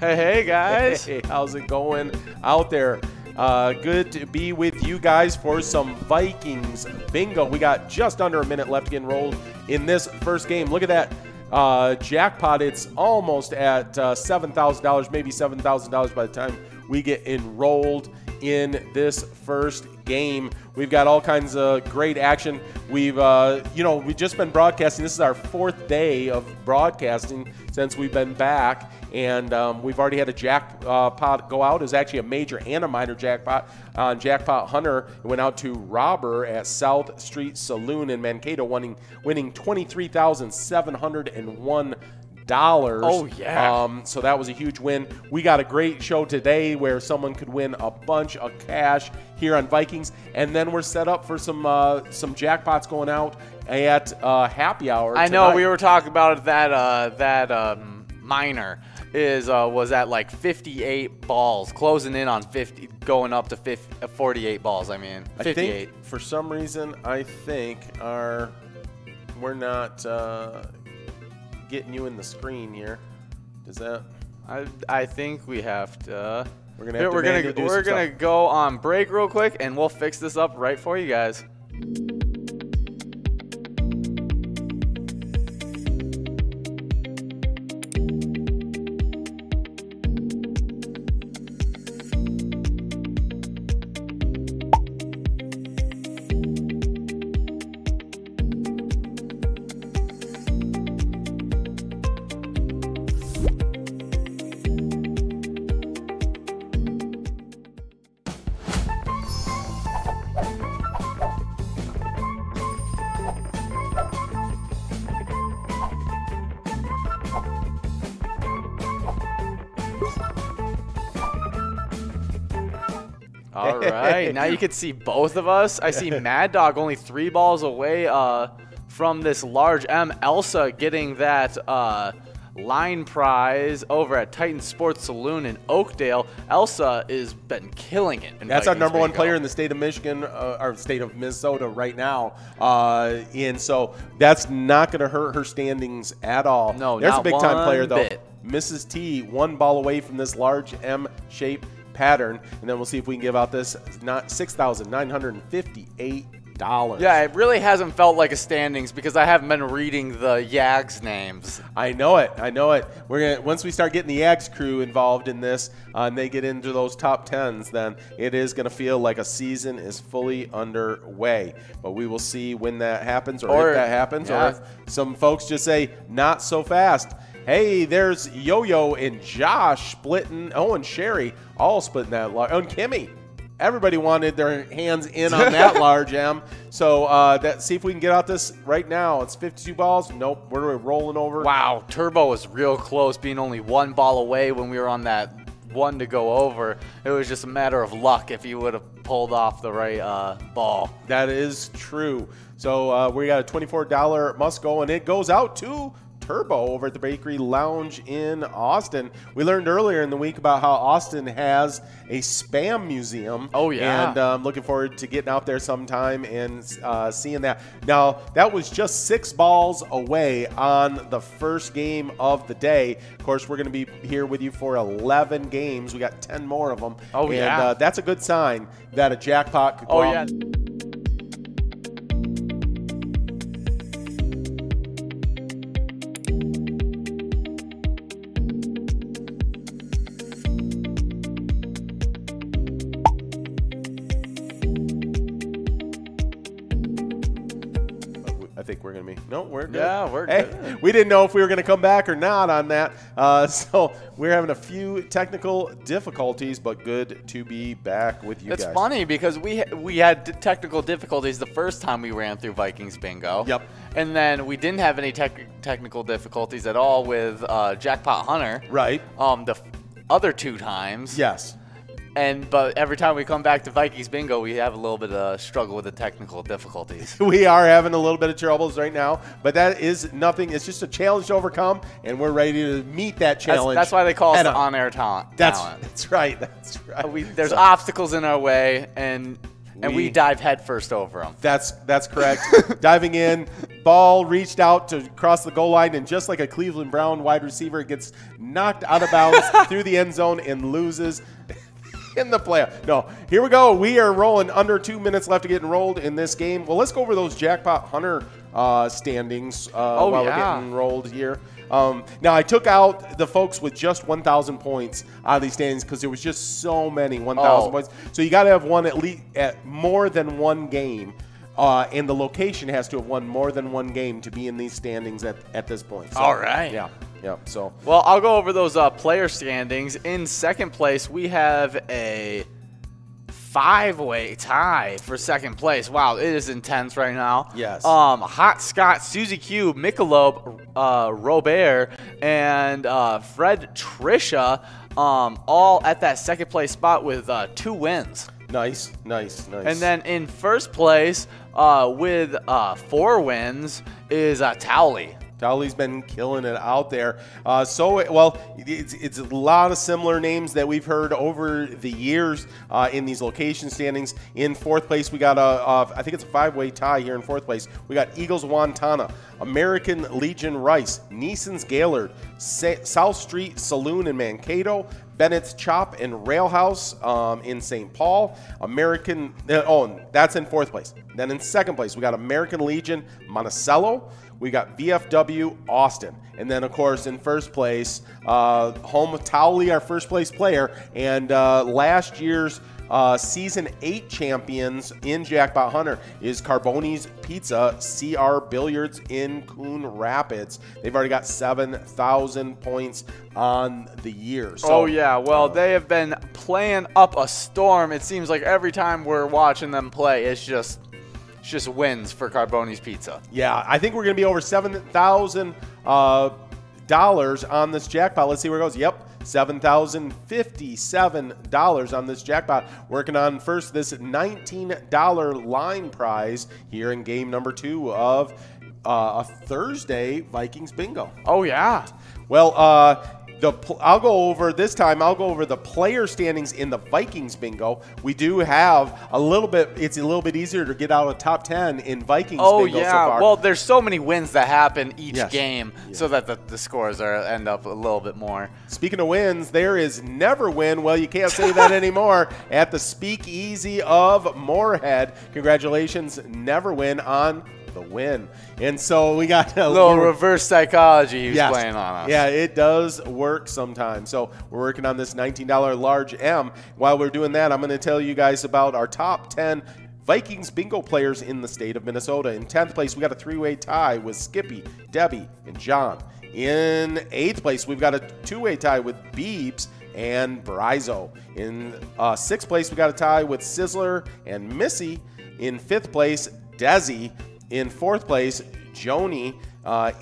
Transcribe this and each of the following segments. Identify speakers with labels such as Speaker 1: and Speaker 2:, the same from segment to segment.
Speaker 1: Hey guys.
Speaker 2: Hey, how's it going out there? Good to be with you guys for some Vikings bingo. We got just under a minute left to get enrolled in this first game. Look at that jackpot. It's almost at $7,000, maybe $7,000 by the time we get enrolled in this first game. We've got all kinds of great action. We've just been broadcasting. This is our 4th day of broadcasting since we've been back, and we've already had a jackpot go out. It was actually a major and a minor jackpot on Jackpot Hunter. It went out to Robber at South Street Saloon in Mankato, winning $23,701.
Speaker 1: Oh, yeah.
Speaker 2: So that was a huge win. We got a great show today where someone could win a bunch of cash here on Vikings, and then we're set up for some jackpots going out at happy hour tonight.
Speaker 1: I know we were talking about that minor was at like 58 balls, closing in on 50, going up to 48 balls. I mean, 58.
Speaker 2: I think for some reason, we're not getting you in the screen here. Does that?
Speaker 1: I think we have to.
Speaker 2: We're
Speaker 1: gonna go on break real quick, and we'll fix this up right for you guys. All right, now you can see both of us. I see Mad Dog only 3 balls away from this large M. Elsa getting that line prize over at Titan Sports Saloon in Oakdale. Elsa has been killing it.
Speaker 2: That's our #1 player in the state of Michigan, or state of Minnesota right now. And so that's not going to hurt her standings at all.
Speaker 1: No,
Speaker 2: there's
Speaker 1: not
Speaker 2: a big-time player, though.
Speaker 1: bit.
Speaker 2: Mrs. T, 1 ball away from this large M-shaped pattern, and then we'll see if we can give out this $6,958.
Speaker 1: Yeah, it really hasn't felt like a standings because I haven't been reading the Yags names.
Speaker 2: I know it. We're gonna, once we start getting the Yags crew involved in this, and they get into those top 10s, then it is going to feel like a season is fully underway. But we will see when that happens, or if that happens, or if some folks just say not so fast. Hey, there's Yo-Yo and Josh splitting. Oh, and Sherry all splitting that large. Oh, and Kimmy. Everybody wanted their hands in on that large M. So see if we can get out this right now. It's 52 balls. Nope, we're rolling over.
Speaker 1: Wow, Turbo was real close, being only 1 ball away when we were on that one to go over. It was just a matter of luck if you would have pulled off the right ball.
Speaker 2: That is true. So we got a $24 must go, and it goes out to Turbo over at the Bakery Lounge in Austin. We learned earlier in the week about how Austin has a Spam museum.
Speaker 1: Oh, yeah.
Speaker 2: And I'm looking forward to getting out there sometime and seeing that. Now, that was just 6 balls away on the first game of the day. Of course, we're going to be here with you for 11 games. We got 10 more of them.
Speaker 1: Oh, yeah.
Speaker 2: And that's a good sign that a jackpot could go
Speaker 1: Oh, yeah.
Speaker 2: I think we're going to be. No, we're good.
Speaker 1: Yeah, we're good.
Speaker 2: We didn't know if we were going to come back or not on that. So we're having a few technical difficulties, but good to be back with you guys.
Speaker 1: It's funny because we had technical difficulties the first time we ran through Vikings Bingo.
Speaker 2: Yep.
Speaker 1: And then we didn't have any technical difficulties at all with Jackpot Hunter.
Speaker 2: Right.
Speaker 1: The other 2 times.
Speaker 2: Yes.
Speaker 1: But every time we come back to Vikings Bingo, we have a little bit of struggle with the technical difficulties.
Speaker 2: We are having a little bit of troubles right now, but that is nothing. It's just a challenge to overcome, and we're ready to meet that challenge.
Speaker 1: That's why they call us the on-air talent.
Speaker 2: That's right. That's right.
Speaker 1: There's obstacles in our way, and we dive headfirst over them.
Speaker 2: That's correct. Diving in, ball reached out to cross the goal line, and just like a Cleveland Brown wide receiver, gets knocked out of bounds through the end zone and loses in the playoff. No, here we go. We are rolling under 2 minutes left to get enrolled in this game. Well, let's go over those Jackpot Hunter standings while we're getting enrolled here. Now, I took out the folks with just 1,000 points out of these standings because there was just so many 1,000 points. So you got to have one at least at more than one game. And the location has to have won more than one game to be in these standings at this point. So,
Speaker 1: all right.
Speaker 2: Yeah. So.
Speaker 1: Well, I'll go over those player standings. In second place, we have a 5-way tie for second place. Wow, it is intense right now.
Speaker 2: Yes.
Speaker 1: Hot Scott, Susie Q, Michelob, Robert, and Fred Trisha, all at that second place spot with 2 wins.
Speaker 2: Nice.
Speaker 1: And then in first place with 4 wins is Towley.
Speaker 2: Towley's been killing it out there. It's a lot of similar names that we've heard over the years in these location standings. In fourth place, we got I think it's a 5-way tie here in fourth place. We got Eagles Wantana, American Legion Rice, Neeson's Gaylord, South Street Saloon in Mankato, Bennett's Chop and Rail House in St. Paul. That's in fourth place. Then in second place, we got American Legion Monticello. We got VFW Austin. And then, of course, in first place, home of Towley, our first place player, and last year's Season 8 champions in Jackpot Hunter is Carboni's Pizza, CR Billiards in Coon Rapids. They've already got 7,000 points on the year. So,
Speaker 1: they have been playing up a storm. It seems like every time we're watching them play, it's just wins for Carboni's Pizza.
Speaker 2: Yeah, I think we're going to be over $7,000 on this jackpot. Let's see where it goes. Yep. $7,057 on this jackpot. Working on first this $19 line prize here in game number 2 of a Thursday Vikings Bingo.
Speaker 1: Oh, yeah.
Speaker 2: Well, I'll go over the player standings in the Vikings Bingo. We do have it's a little bit easier to get out of top 10 in Vikings Bingo so far.
Speaker 1: Well, there's so many wins that happen each game so that the scores end up a little bit more.
Speaker 2: Speaking of wins, there is never win. Well, you can't say that anymore at the Speakeasy of Moorhead. Congratulations, never win on the win. And so we got a
Speaker 1: little reverse psychology he's playing on us.
Speaker 2: Yeah, it does work sometimes. So we're working on this $19 large M. While we're doing that, I'm going to tell you guys about our top 10 Vikings Bingo players in the state of Minnesota. In 10th place, we got a 3-way tie with Skippy, Debbie, and John. In 8th place, we've got a 2-way tie with Beebs and Brizo. In 6th place, we got a tie with Sizzler and Missy. In 5th place, Desi. In 4th place, Joni.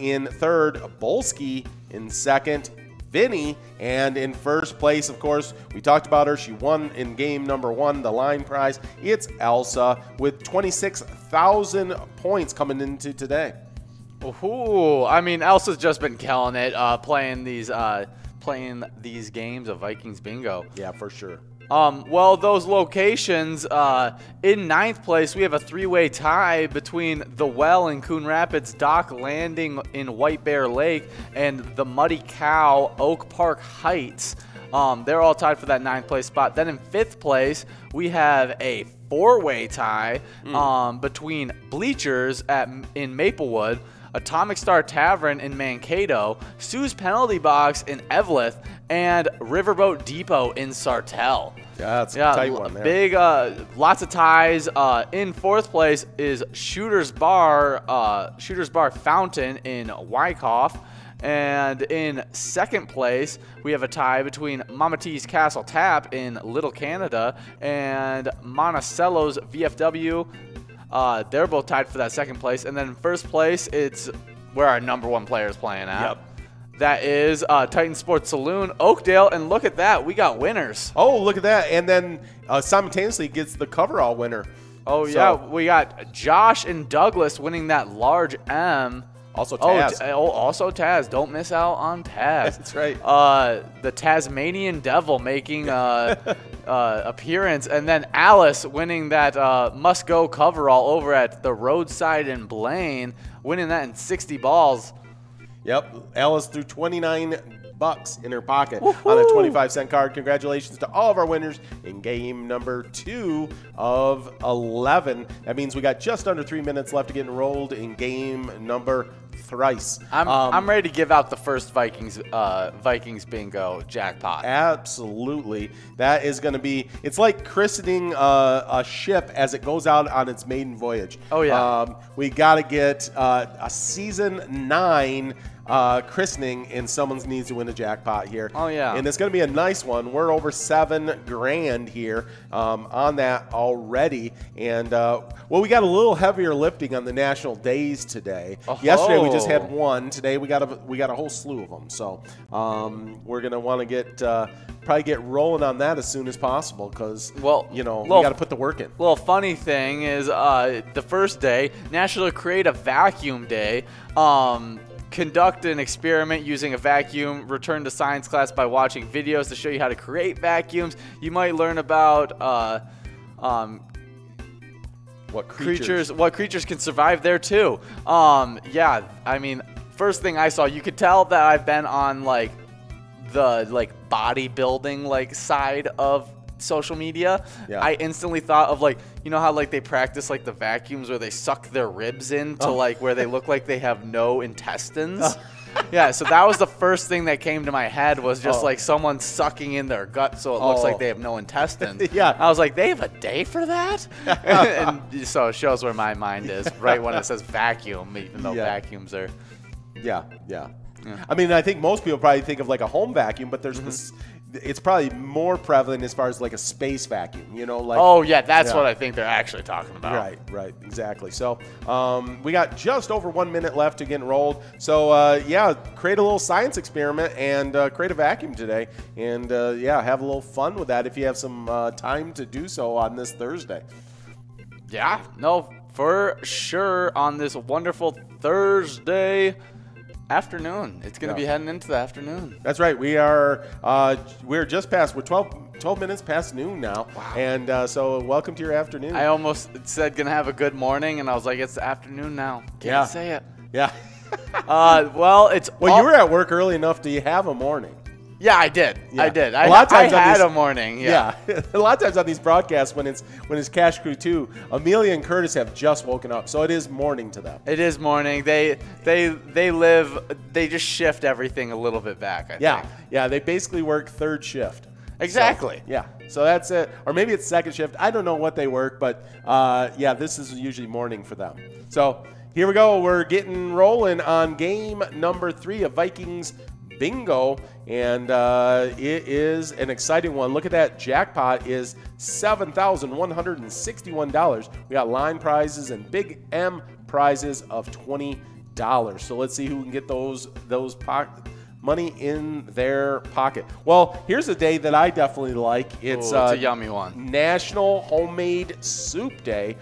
Speaker 2: In 3rd, Bolski. In 2nd, Vinny. And in first place, of course, we talked about her. She won in game number 1, the line prize. It's Elsa with 26,000 points coming into today.
Speaker 1: Ooh, I mean, Elsa's just been killing it playing these games of Vikings Bingo.
Speaker 2: Yeah, for sure.
Speaker 1: Well, those locations, in 9th place, we have a 3-way tie between The Well in Coon Rapids, Dock Landing in White Bear Lake, and the Muddy Cow, Oak Park Heights. They're all tied for that 9th place spot. Then in 5th place, we have a 4-way tie between Bleachers in Maplewood, Atomic Star Tavern in Mankato, Sue's Penalty Box in Eveleth, and Riverboat Depot in Sartell.
Speaker 2: Yeah, that's a tight one there.
Speaker 1: Big, lots of ties. In 4th place is Shooter's Bar Fountain in Wyckoff. And in 2nd place, we have a tie between Mama T's Castle Tap in Little Canada and Monticello's VFW. They're both tied for that 2nd place. And then in 1st place, it's where our #1 player is playing at.
Speaker 2: Yep.
Speaker 1: That is Titan Sports Saloon, Oakdale. And look at that. We got winners.
Speaker 2: Oh, look at that. And then simultaneously gets the coverall winner.
Speaker 1: Oh, yeah. We got Josh and Douglas winning that large M.
Speaker 2: Also Taz.
Speaker 1: Also Taz. Don't miss out on Taz.
Speaker 2: That's right.
Speaker 1: The Tasmanian Devil making appearance. And then Alice winning that must-go coverall over at the Roadside in Blaine, winning that in 60 balls.
Speaker 2: Yep. Alice threw 29 bucks in her pocket on a 25-cent card. Congratulations to all of our winners in game number 2 of 11. That means we got just under 3 minutes left to get enrolled in game number thrice.
Speaker 1: I'm ready to give out the first Vikings bingo jackpot.
Speaker 2: Absolutely. That is going to be, it's like christening a ship as it goes out on its maiden voyage.
Speaker 1: Oh, yeah.
Speaker 2: We got to get a season 9 christening, and someone needs to win a jackpot here.
Speaker 1: Oh, yeah.
Speaker 2: And it's going to be a nice one. We're over $7 grand here on that already. And, well, we got a little heavier lifting on the national days today.
Speaker 1: Oh.
Speaker 2: Yesterday we just had one. Today we got a whole slew of them. So we're going to want to get probably get rolling on that as soon as possible because, well, you know, we got to put the work in.
Speaker 1: Well, funny thing is the first day, National Creative Vacuum Day, conduct an experiment using a vacuum, return to science class by watching videos to show you how to create vacuums. You might learn about what creatures can survive there too. Yeah, I mean, first thing I saw, you could tell that I've been on like the bodybuilding side of social media.
Speaker 2: Yeah.
Speaker 1: I instantly thought of you know how they practice the vacuums where they suck their ribs in to where they look like they have no intestines. Yeah, so that was the first thing that came to my head was just someone sucking in their gut so it looks like they have no intestines.
Speaker 2: Yeah.
Speaker 1: I was like, they have a day for that? and so it shows where my mind is right when it says vacuum, even though vacuums are.
Speaker 2: Yeah. I mean, I think most people probably think of a home vacuum, but there's this. It's probably more prevalent as far as a space vacuum, you know,
Speaker 1: oh yeah, that's what I think they're actually talking about.
Speaker 2: Right, exactly. So we got just over 1 minute left to get enrolled. So yeah, create a little science experiment and create a vacuum today, and yeah, have a little fun with that if you have some time to do so on this Thursday.
Speaker 1: Yeah, no, for sure on this wonderful Thursday afternoon. It's going to be heading into the afternoon.
Speaker 2: That's right. We're just past. We're 12 minutes past noon now.
Speaker 1: Wow.
Speaker 2: And so welcome to your afternoon.
Speaker 1: I almost said going to have a good morning, and I was like, it's the afternoon now. Can't say it.
Speaker 2: Yeah.
Speaker 1: Well,
Speaker 2: you were at work early enough. Do you have a morning?
Speaker 1: Yeah, I did.
Speaker 2: Yeah.
Speaker 1: I did.
Speaker 2: A lot of times
Speaker 1: I had a morning. Yeah.
Speaker 2: A lot of times on these broadcasts, when it's Cash Crew 2, Amelia and Curtis have just woken up, so it is morning to them.
Speaker 1: It is morning. They just shift everything a little bit back. I think.
Speaker 2: Yeah. They basically work third shift.
Speaker 1: Exactly.
Speaker 2: So, so that's it. Or maybe it's second shift. I don't know what they work, but yeah, this is usually morning for them. So here we go. We're getting rolling on game number 3 of Vikings Bingo, and it is an exciting one. Look at that. Jackpot is $7,161. We got line prizes and big M prizes of $20. So let's see who can get those money in their pocket. Well, here's a day that I definitely like. It's
Speaker 1: a yummy one.
Speaker 2: National Homemade Soup Day.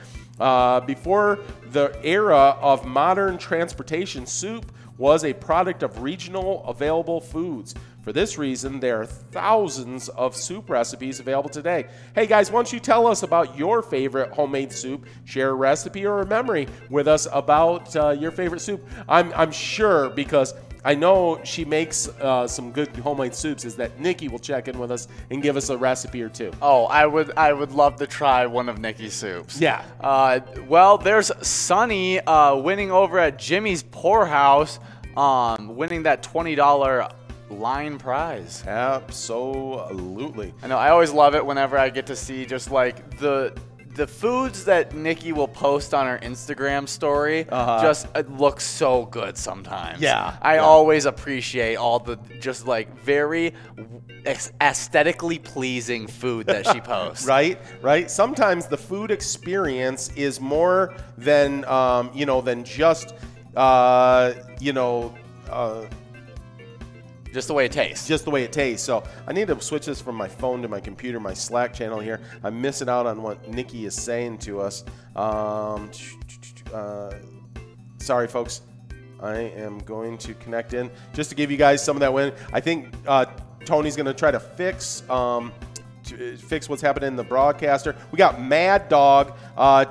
Speaker 2: Before the era of modern transportation, soup was a product of regional available foods. For this reason, there are thousands of soup recipes available today. Hey guys, why don't you tell us about your favorite homemade soup? Share a recipe or a memory with us about your favorite soup. I'm sure, because I know she makes some good homemade soups, is that Nikki will check in with us and give us a recipe or two.
Speaker 1: Oh, I would love to try one of Nikki's soups.
Speaker 2: Yeah.
Speaker 1: Well, there's Sunny winning over at Jimmy's Poorhouse, winning that $20 line prize.
Speaker 2: Absolutely.
Speaker 1: I know. I always love it whenever I get to see just like the foods that Nikki will post on her Instagram story. Just look so good sometimes.
Speaker 2: Yeah.
Speaker 1: I always appreciate all the just like very aesthetically pleasing food that she posts.
Speaker 2: Right. Sometimes the food experience is more than than just
Speaker 1: just the way it tastes.
Speaker 2: Just the way it tastes. So I need to switch this from my phone to my computer, my Slack channel here. I'm missing out on what Nikki is saying to us. Sorry, folks. I am going to connect in just to give you guys some of that win. I think Tony's going to try to fix what's happening in the broadcaster. We got Mad Dog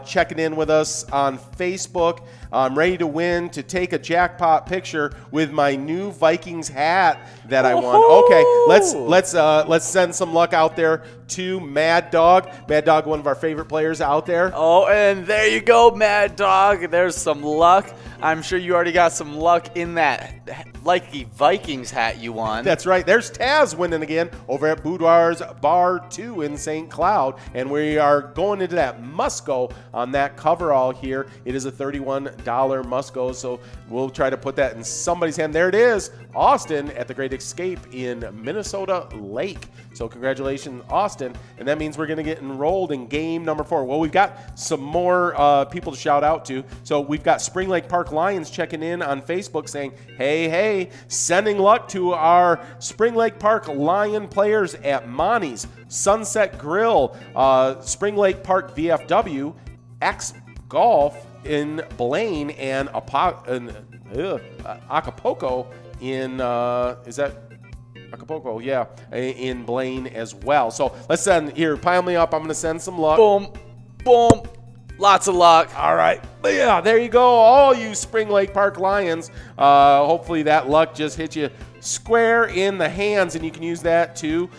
Speaker 2: checking in with us on Facebook. I'm ready to win to take a jackpot picture with my new Vikings hat that I won. Okay, let's send some luck out there to Mad Dog. Mad Dog, one of our favorite players out there.
Speaker 1: Oh, and there you go, Mad Dog. There's some luck. I'm sure you already got some luck in that likely Vikings hat you won.
Speaker 2: That's right. There's Taz winning again over at Boudoir's Bar 2 in St. Cloud. And we are going into that must-go on that coverall here. It is a $31 must-go, so we'll try to put that in somebody's hand. There it is, Austin at the Great Escape in Minnesota Lake. So congratulations, Austin. And that means we're going to get enrolled in game number 4. Well, we've got some more people to shout out to. So we've got Spring Lake Park Lions checking in on Facebook saying, hey, sending luck to our Spring Lake Park Lion players at Monty's, Sunset Grill, Spring Lake Park VFW, X Golf in Blaine, and Acapulco in, is that Acapulco? Yeah, in Blaine as well. So let's send, here, pile me up. I'm going to send some luck.
Speaker 1: Boom, boom. Lots of luck.
Speaker 2: All right. Yeah, there you go. All you Spring Lake Park Lions. Hopefully that luck just hit you square in the hands, and you can use that to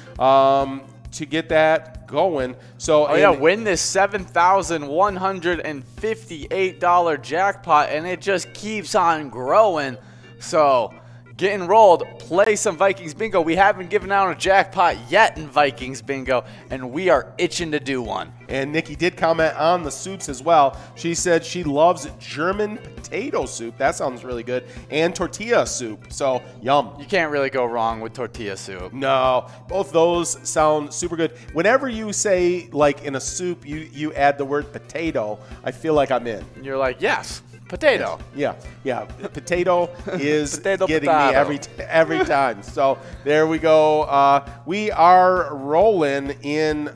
Speaker 2: get that going. So
Speaker 1: win this $7,158 jackpot, and it just keeps on growing. So get enrolled, play some Vikings Bingo. We haven't given out a jackpot yet in Vikings Bingo, and we are itching to do one.
Speaker 2: And Nikki did comment on the soups as well. She said she loves German potato soup. That sounds really good. And tortilla soup. So, yum.
Speaker 1: You can't really go wrong with tortilla soup.
Speaker 2: No, both those sound super good. Whenever you say, like, in a soup, you add the word potato, I feel like I'm in.
Speaker 1: You're like, yes. Potato.
Speaker 2: Yeah. Potato is getting me every time. So there we go. We are rolling in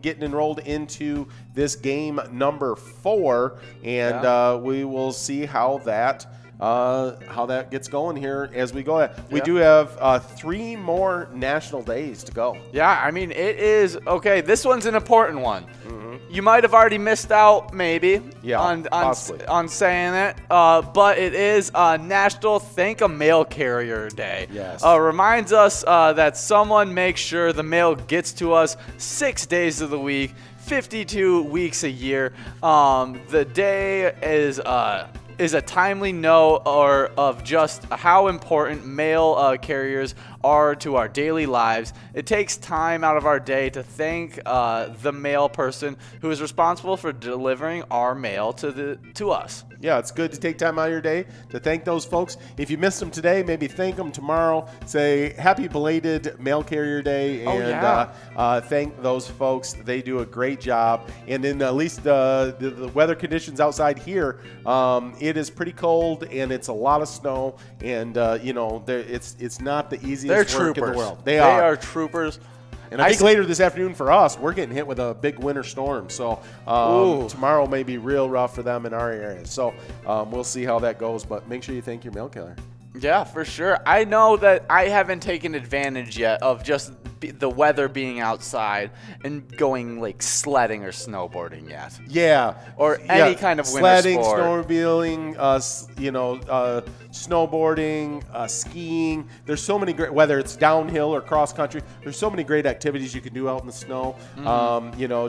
Speaker 2: getting enrolled into this game number 4, and we will see how that gets going here as we go. We do have 3 more national days to go.
Speaker 1: Yeah, I mean, it is okay. This one's an important one. You might have already missed out, maybe, on saying it, but it is National Thank a Mail Carrier Day.
Speaker 2: Yes.
Speaker 1: Reminds us that someone makes sure the mail gets to us 6 days of the week, 52 weeks a year. The day is a timely note of just how important mail carriers are to our daily lives. It takes time out of our day to thank the mail person who is responsible for delivering our mail to us.
Speaker 2: Yeah, it's good to take time out of your day to thank those folks. If you missed them today, maybe thank them tomorrow. Say happy belated mail carrier day, and thank those folks. They do a great job. And in at least the weather conditions outside here, it is pretty cold and it's a lot of snow. And it's not the easiest work in the world. They
Speaker 1: are troopers.
Speaker 2: And I think later this afternoon for us, we're getting hit with a big winter storm. So tomorrow may be real rough for them in our area. So we'll see how that goes. But make sure you thank your mail carrier.
Speaker 1: Yeah, for sure. I know that I haven't taken advantage yet of just the weather being outside and going like sledding or snowboarding yet.
Speaker 2: Yeah.
Speaker 1: Or any kind of winter
Speaker 2: sledding,
Speaker 1: sport.
Speaker 2: snowmobiling, snowboarding, skiing. There's so many great, whether it's downhill or cross country, there's so many great activities you can do out in the snow.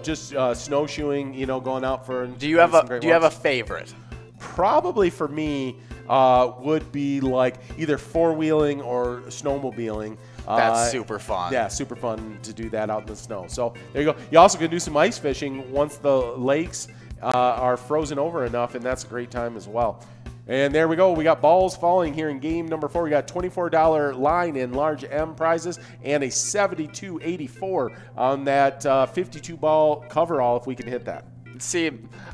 Speaker 2: Just snowshoeing, going out for.
Speaker 1: Do you have a favorite?
Speaker 2: Probably for me would be like either four-wheeling or snowmobiling.
Speaker 1: That's super fun.
Speaker 2: Yeah, super fun to do that out in the snow. So there you go. You also can do some ice fishing once the lakes are frozen over enough, and that's a great time as well. And there we go. We got balls falling here in game number 4. We got $24 line in large M prizes and a $72.84 on that 52-ball coverall if we can hit that.
Speaker 1: See,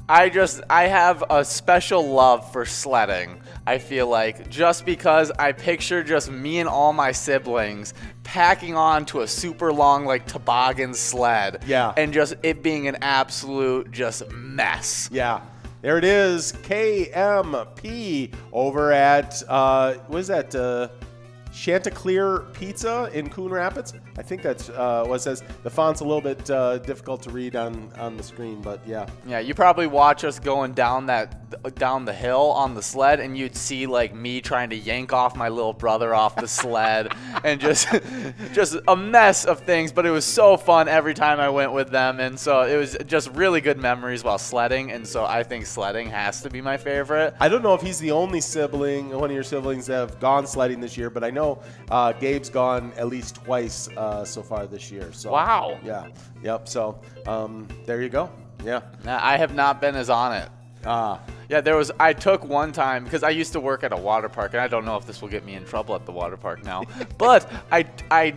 Speaker 1: I have a special love for sledding. I feel like just because I picture just me and all my siblings packing on to a super long like toboggan sled.
Speaker 2: Yeah.
Speaker 1: And just it being an absolute just mess.
Speaker 2: Yeah. There it is, KMP over at, what is that, Chanticleer Pizza in Coon Rapids. I think that's what it says. The font's a little bit difficult to read on the screen, but yeah.
Speaker 1: Yeah, you probably watch us going down the hill on the sled, and you'd see like me trying to yank off my little brother off the sled, and just a mess of things. But it was so fun every time I went with them, and so it was just really good memories while sledding. And so I think sledding has to be my favorite.
Speaker 2: I don't know if he's the only sibling, one of your siblings that have gone sledding this year, but I know Gabe's gone at least twice so far this year. So
Speaker 1: wow.
Speaker 2: Yeah. Yep. So there you go. Yeah.
Speaker 1: I have not been as on it. Yeah, I took one time because I used to work at a water park, and I don't know if this will get me in trouble at the water park now, but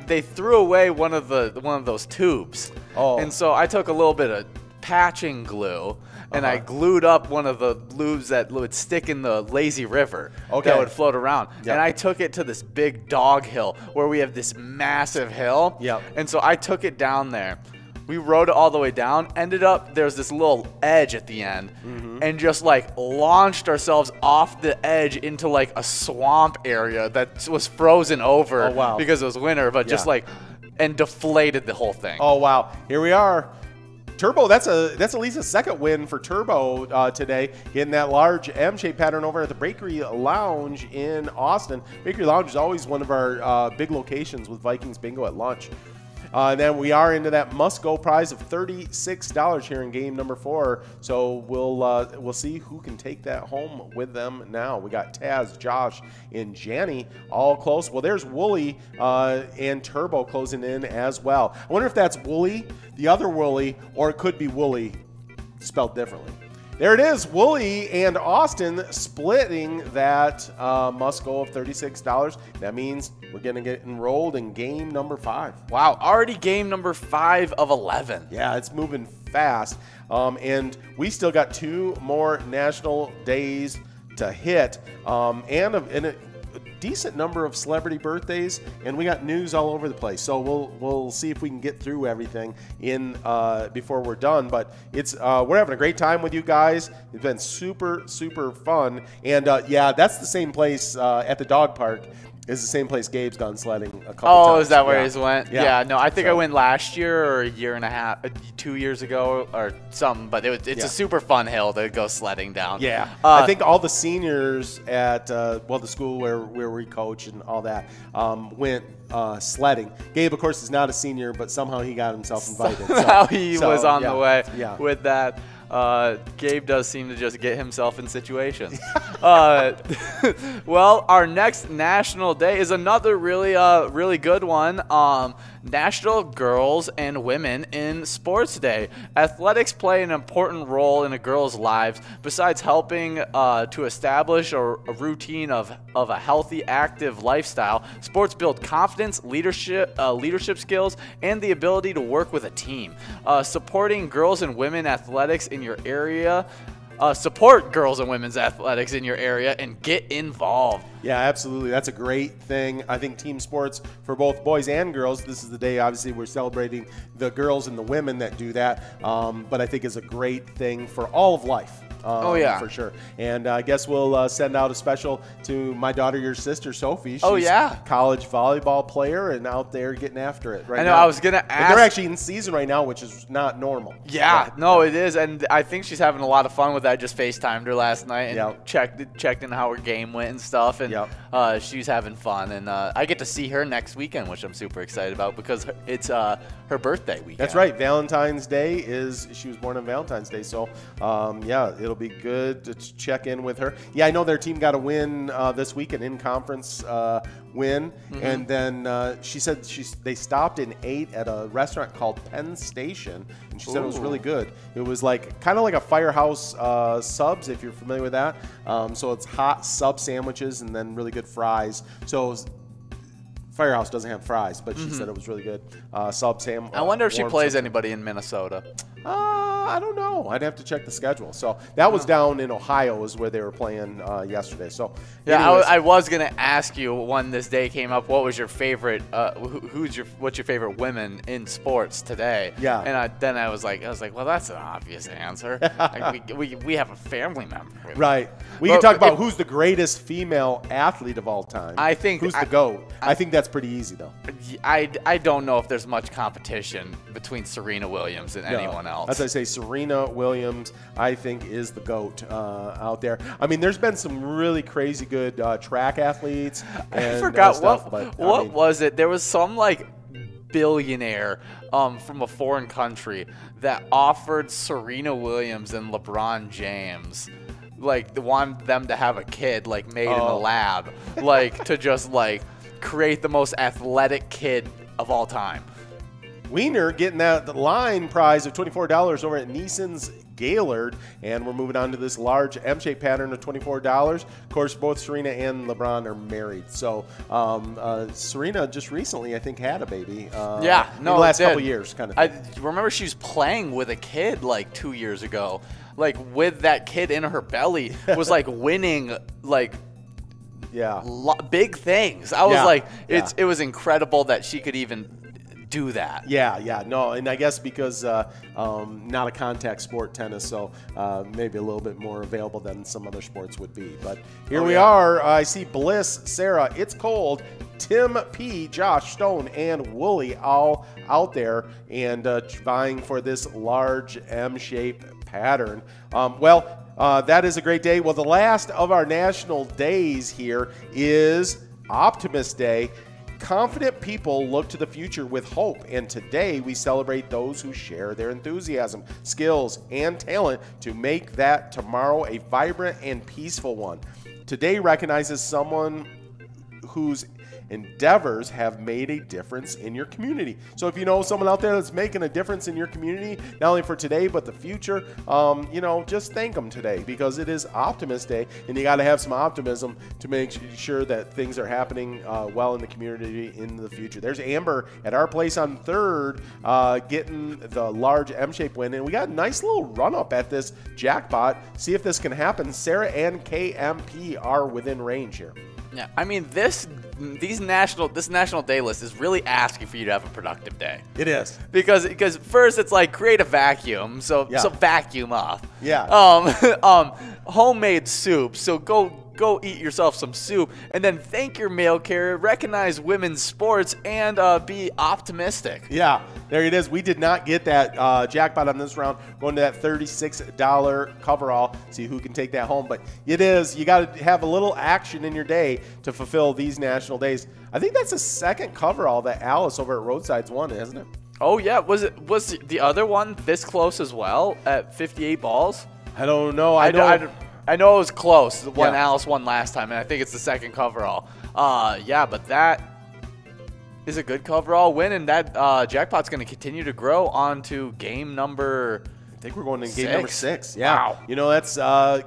Speaker 1: they threw away one of those tubes.
Speaker 2: Oh.
Speaker 1: And so I took a little bit of patching glue, and I glued up one of the lubes that would stick in the lazy river that would float around. Yep. And I took it to this big dog hill where we have this massive hill.
Speaker 2: Yep.
Speaker 1: And so I took it down there. We rode it all the way down, ended up, there's this little edge at the end, and just like launched ourselves off the edge into like a swamp area that was frozen over because it was winter, but just like, and deflated the whole thing.
Speaker 2: Oh, wow. Here we are. Turbo, that's at least a second win for Turbo today, getting that large M-shaped pattern over at the Bakery Lounge in Austin. Bakery Lounge is always one of our big locations with Vikings Bingo at lunch. And then we are into that must-go prize of $36 here in game number 4. So we'll see who can take that home with them now. We got Taz, Josh, and Janny all close. Well, there's Wooly and Turbo closing in as well. I wonder if that's Wooly, the other Wooly, or it could be Wooly spelled differently. There it is, Wooly and Austin splitting that must-go of $36. That means we're going to get enrolled in game number 5.
Speaker 1: Wow, already game number 5 of 11.
Speaker 2: Yeah, it's moving fast. And we still got 2 more national days to hit and a decent number of celebrity birthdays, and we got news all over the place. So we'll see if we can get through everything before we're done. But we're having a great time with you guys. It's been super fun. And yeah, that's the same place at the dog park. Is the same place Gabe's gone sledding a couple times.
Speaker 1: Oh, is that where he's went?
Speaker 2: Yeah.
Speaker 1: No, I think I went last year or a year and a half, 2 years ago or something. But it's a super fun hill to go sledding down.
Speaker 2: Yeah, I think all the seniors at the school where we coach and all that went sledding. Gabe, of course, is not a senior, but somehow he got himself invited.
Speaker 1: Somehow he was on the way with that. Gabe does seem to just get himself in situations. Well, our next National Day is another really good one. National Girls and Women in Sports Day. Athletics play an important role in a girl's lives. Besides helping to establish a routine of a healthy, active lifestyle, sports build confidence, leadership skills, and the ability to work with a team. Supporting girls and women athletics in your area. Support girls and women's athletics in your area and get involved.
Speaker 2: Yeah, absolutely. That's a great thing. I think team sports for both boys and girls, this is the day, obviously, we're celebrating the girls and the women that do that, but I think it's a great thing for all of life.
Speaker 1: Oh, yeah.
Speaker 2: For sure. And I guess we'll send out a special to my daughter, your sister, Sophie. She's
Speaker 1: yeah.
Speaker 2: college volleyball player and out there getting after it right now.
Speaker 1: I know, I was going to ask.
Speaker 2: And they're actually in season right now, which is not normal.
Speaker 1: Yeah, no, it is. And I think she's having a lot of fun with that. I just FaceTimed her last night and checked in how her game went and stuff. And she's having fun. And I get to see her next weekend, which I'm super excited about because it's her birthday weekend.
Speaker 2: That's right. Valentine's Day she was born on Valentine's Day. So, yeah, it'll be good to check in with her. Yeah, I know their team got a win this week, an in-conference win. And then she said they stopped and ate at a restaurant called Penn Station, and she said it was really good. It was kind of like a Firehouse subs, if you're familiar with that. So it's hot sub sandwiches and then really good fries. So Firehouse doesn't have fries, but she said it was really good. Sub sandwich.
Speaker 1: I wonder if she plays anybody in Minnesota.
Speaker 2: I don't know. I'd have to check the schedule. So that was down in Ohio is where they were playing yesterday. So
Speaker 1: yeah, I was gonna ask you when this day came up, what was your favorite? What's your favorite women in sports today?
Speaker 2: Yeah.
Speaker 1: And then I was like, well, that's an obvious answer. we have a family member.
Speaker 2: Right. We can talk about who's the greatest female athlete of all time.
Speaker 1: I think
Speaker 2: who's the GOAT. I think that's pretty easy though.
Speaker 1: I don't know if there's much competition between Serena Williams and anyone else.
Speaker 2: As I say, Serena Williams, I think, is the GOAT out there. I mean, there's been some really crazy good track athletes. And,
Speaker 1: I forgot
Speaker 2: stuff,
Speaker 1: what was it? There was some billionaire from a foreign country that offered Serena Williams and LeBron James wanted them to have a kid made in a lab, to just create the most athletic kid of all time.
Speaker 2: Wiener getting the line prize of $24 over at Neeson's Gaylord, and we're moving on to this large M-shaped pattern of $24. Of course, both Serena and LeBron are married. So Serena just recently, I think, had a baby. In the last couple years, kind of thing.
Speaker 1: I remember she was playing with a kid 2 years ago, with that kid in her belly, was winning big things. I was it was incredible that she could even do that.
Speaker 2: No, and I guess because not a contact sport, tennis, so maybe a little bit more available than some other sports would be. But here we are. I see Bliss, Sarah, It's Cold, Tim P, Josh Stone, and Wooly all out there and vying for this large M-shaped pattern. That is a great day. Well, the last of our national days here is Optimist Day. Confident people look to the future with hope, and today we celebrate those who share their enthusiasm, skills, and talent to make that tomorrow a vibrant and peaceful one. Today recognizes someone whose endeavors have made a difference in your community. So if you know someone out there that's making a difference in your community, not only for today but the future, just thank them today, because it is Optimist Day, and you got to have some optimism to make sure that things are happening well in the community in the future. There's Amber at our place on 3rd getting the large M-shaped win, and we got a nice little run-up at this jackpot. See if this can happen. Sarah and KMP are within range here.
Speaker 1: Yeah, I mean, this National Day list is really asking for you to have a productive day.
Speaker 2: It is.
Speaker 1: Because first it's create a vacuum, so vacuum up.
Speaker 2: Yeah.
Speaker 1: Homemade soup, so go eat yourself some soup, and then thank your mail carrier, recognize women's sports, and be optimistic.
Speaker 2: Yeah, there it is. We did not get that jackpot on this round. Going to that $36 coverall. See who can take that home. But it is, you got to have a little action in your day to fulfill these national days. I think that's the second coverall that Alice over at Roadside's won, isn't it?
Speaker 1: Oh yeah, was the other one this close as well at 58 balls?
Speaker 2: I don't know.
Speaker 1: I know it was close when
Speaker 2: Yeah.
Speaker 1: Alice won last time, and I think it's the second coverall. Yeah, but that is a good coverall win, and that jackpot's going to continue to grow on to game number.
Speaker 2: I think we're going to game number 6. Yeah.
Speaker 1: Wow.
Speaker 2: You know, that's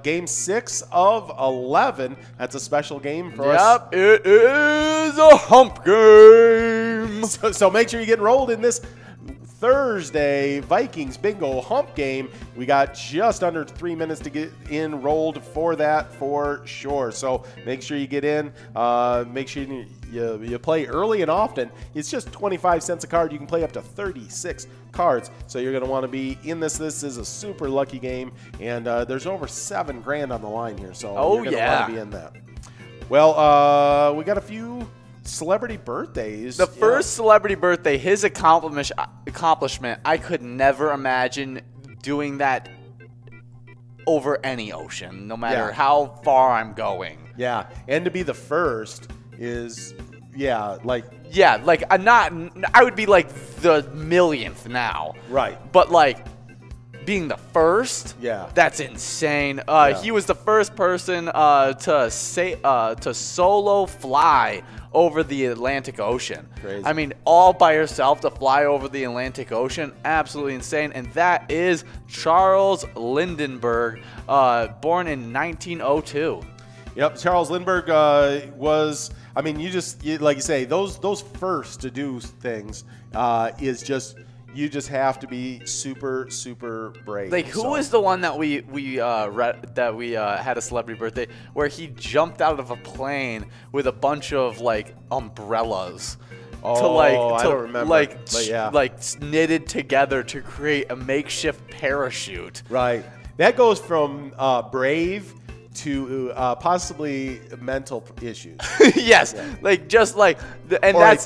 Speaker 2: game 6 of 11. That's a special game for us.
Speaker 1: Yep, it is a hump game.
Speaker 2: So make sure you get enrolled in this Thursday Vikings bingo hump game. We got just under 3 minutes to get enrolled for that for sure. So make sure you get in. Make sure you play early and often. It's just 25 cents a card. You can play up to 36 cards. So you're going to want to be in this. This is a super lucky game, and there's over $7 grand on the line here. So you're going to want to be in that. Well, we got a few celebrity birthdays.
Speaker 1: The first celebrity birthday, his accomplishment, I could never imagine doing that over any ocean, no matter how far I'm going.
Speaker 2: Yeah, and to be the first is, like
Speaker 1: I'm not. I would be like the millionth now.
Speaker 2: Right.
Speaker 1: But like being the first, that's insane. He was the first person to solo fly over the Atlantic Ocean.
Speaker 2: Crazy.
Speaker 1: I mean, all by yourself to fly over the Atlantic Ocean, absolutely insane. And that is Charles Lindbergh, born in 1902.
Speaker 2: Yep, Charles Lindbergh was. I mean, like you say, those first to do things is just. You just have to be super, super brave.
Speaker 1: Like, who was the one that we read that we had a celebrity birthday where he jumped out of a plane with a bunch of like umbrellas
Speaker 2: I don't remember.
Speaker 1: Like knitted together to create a makeshift parachute.
Speaker 2: Right. That goes from brave to possibly mental issues.
Speaker 1: Yes, and
Speaker 2: or
Speaker 1: that's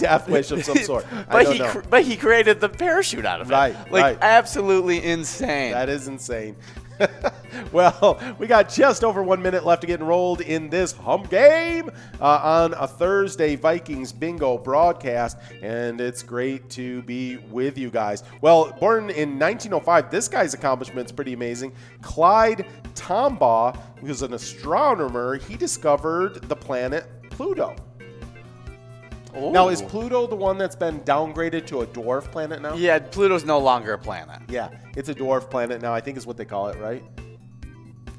Speaker 2: a death wish of some sort.
Speaker 1: But he created the parachute out of it.
Speaker 2: Right.
Speaker 1: Absolutely insane.
Speaker 2: That is insane. Well, we got just over 1 minute left to get enrolled in this hump game on a Thursday Vikings bingo broadcast, and it's great to be with you guys. Well, born in 1905, this guy's accomplishment's pretty amazing. Clyde Tombaugh, who was an astronomer, he discovered the planet Pluto.
Speaker 1: Ooh.
Speaker 2: Now, is Pluto the one that's been downgraded to a dwarf planet now?
Speaker 1: Yeah, Pluto's no longer a planet.
Speaker 2: Yeah, it's a dwarf planet now, I think is what they call it, right?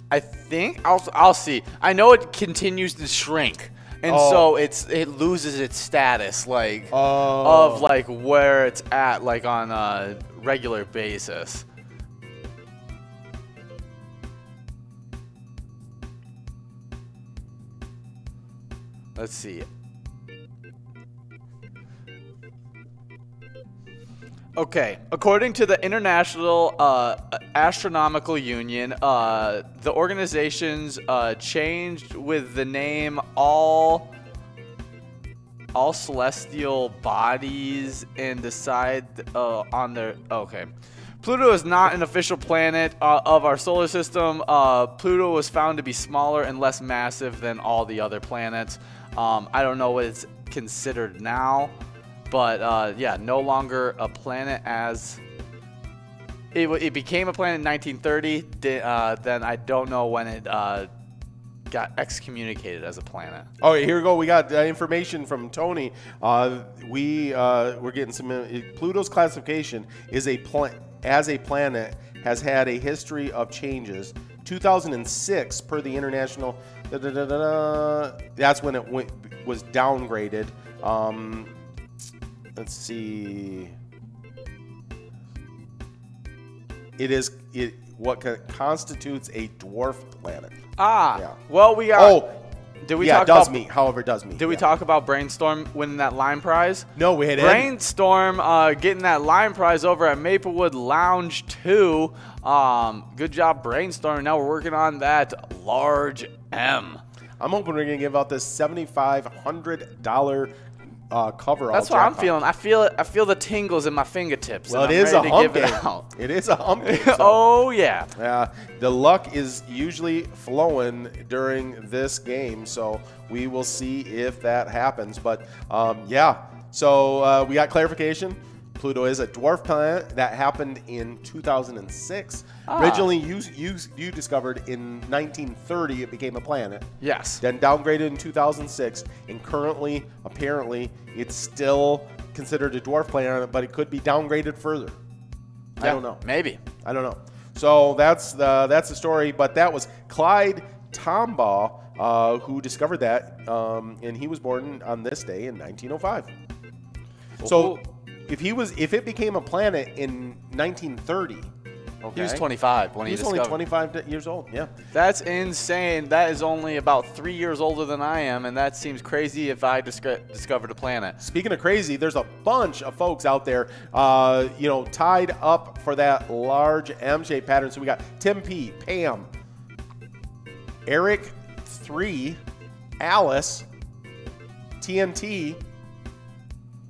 Speaker 1: I think I'll see. I know it continues to shrink, and so it loses its status, of like where it's at, like on a regular basis. Let's see. Okay, according to the International Astronomical Union, the organization's changed with the name all celestial bodies and decide on their. Okay. Pluto is not an official planet of our solar system. Pluto was found to be smaller and less massive than all the other planets. I don't know what it's considered now. But, yeah, no longer a planet as it became a planet in 1930. Then I don't know when it got excommunicated as a planet.
Speaker 2: Oh, here we go. We got information from Tony. We're getting some. Pluto's classification is as a planet has had a history of changes. 2006, per the international. That's when it was downgraded. Let's see. What constitutes a dwarf planet?
Speaker 1: Well, we got. Did we talk about
Speaker 2: meet? However, it does meet.
Speaker 1: Did we talk about Brainstorm winning that line prize?
Speaker 2: No, we had
Speaker 1: Brainstorm getting that line prize over at Maplewood Lounge 2. Good job, Brainstorm. Now we're working on that large M.
Speaker 2: I'm hoping we're gonna give out this $7,500 cover.
Speaker 1: That's what I'm feeling. I feel the tingles in my fingertips.
Speaker 2: Well, it is a hump game. It is a hump game.
Speaker 1: Oh yeah.
Speaker 2: The luck is usually flowing during this game, so we will see if that happens. But yeah, so we got clarification. Pluto is a dwarf planet that happened in 2006. Originally, you discovered in 1930 it became a planet.
Speaker 1: Yes.
Speaker 2: Then downgraded in 2006, and currently, apparently, it's still considered a dwarf planet, but it could be downgraded further.
Speaker 1: Yeah,
Speaker 2: I don't know.
Speaker 1: Maybe.
Speaker 2: I don't know. So that's the story. But that was Clyde Tombaugh who discovered that, and he was born on this day in 1905. So if it became a planet in 1930, okay,
Speaker 1: he was 25 when he discovered.
Speaker 2: He was only 25 years old. Yeah,
Speaker 1: that's insane. That is only about 3 years older than I am, and that seems crazy if I discovered a planet.
Speaker 2: Speaking of crazy, there's a bunch of folks out there, tied up for that large M-shaped pattern. So we got Tim P, Pam, Eric 3, Alice, TNT.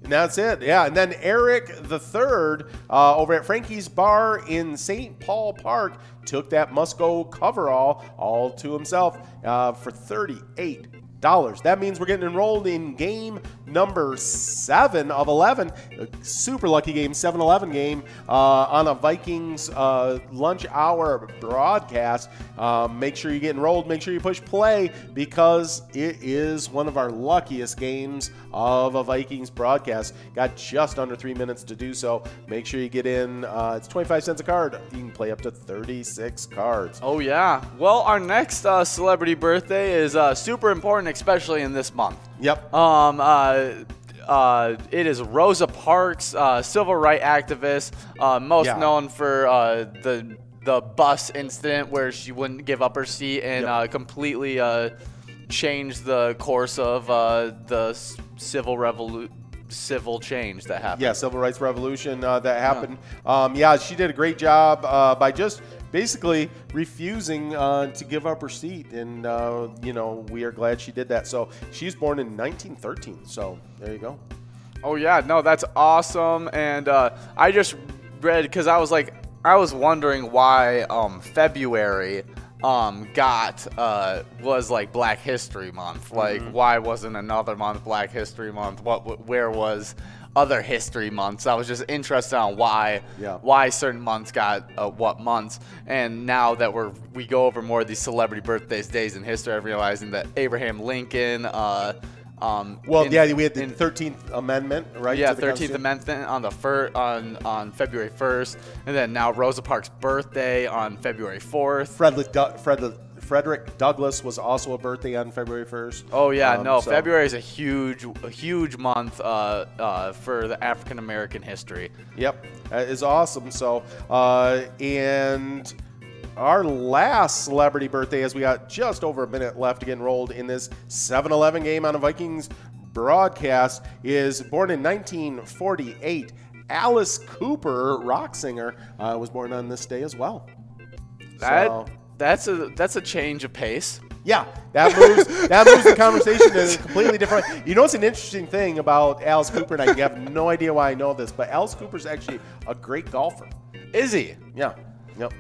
Speaker 2: And that's it. Yeah. And then Eric the Third over at Frankie's Bar in St. Paul Park took that Musco coverall all to himself for $38. That means we're getting enrolled in game number 7 of 11. A super lucky game, 7-11 game on a Vikings lunch hour broadcast. Make sure you get enrolled. Make sure you push play because it is one of our luckiest games of a Vikings broadcast. Got just under 3 minutes to do so. Make sure you get in. It's 25 cents a card. You can play up to 36 cards.
Speaker 1: Oh, yeah. Well, our next celebrity birthday is super important, especially in this month.
Speaker 2: Yep.
Speaker 1: It is Rosa Parks, civil rights activist, most known for the bus incident where she wouldn't give up her seat and completely changed the course of the civil change that happened.
Speaker 2: Yeah, civil rights revolution that happened. She did a great job by just basically refusing to give up her seat, and we are glad she did that. So she's born in 1913. So there you go.
Speaker 1: Oh yeah, no, that's awesome. And I just read because I was wondering why February was like Black History Month. Like, why wasn't another month Black History Month? Where was other history months? I was just interested on why certain months got what months. And now that we go over more of these celebrity birthdays, days in history, I'm realizing that Abraham Lincoln.
Speaker 2: We had the 13th Amendment, right?
Speaker 1: Yeah, 13th Amendment on February 1st, and then now Rosa Parks' birthday on February 4th.
Speaker 2: Frederick Douglass was also a birthday on February 1st.
Speaker 1: Oh yeah, February is a huge month for the African American history.
Speaker 2: Yep, that is awesome. So and our last celebrity birthday, as we got just over a minute left to get enrolled in this 7-11 game on a Vikings broadcast, is born in 1948. Alice Cooper, rock singer, was born on this day as well.
Speaker 1: That's a change of pace.
Speaker 2: Yeah, that moves the conversation in a completely different way. You know, it's an interesting thing about Alice Cooper, and I have no idea why I know this, but Alice Cooper's actually a great golfer.
Speaker 1: Is he?
Speaker 2: Yeah. Yep.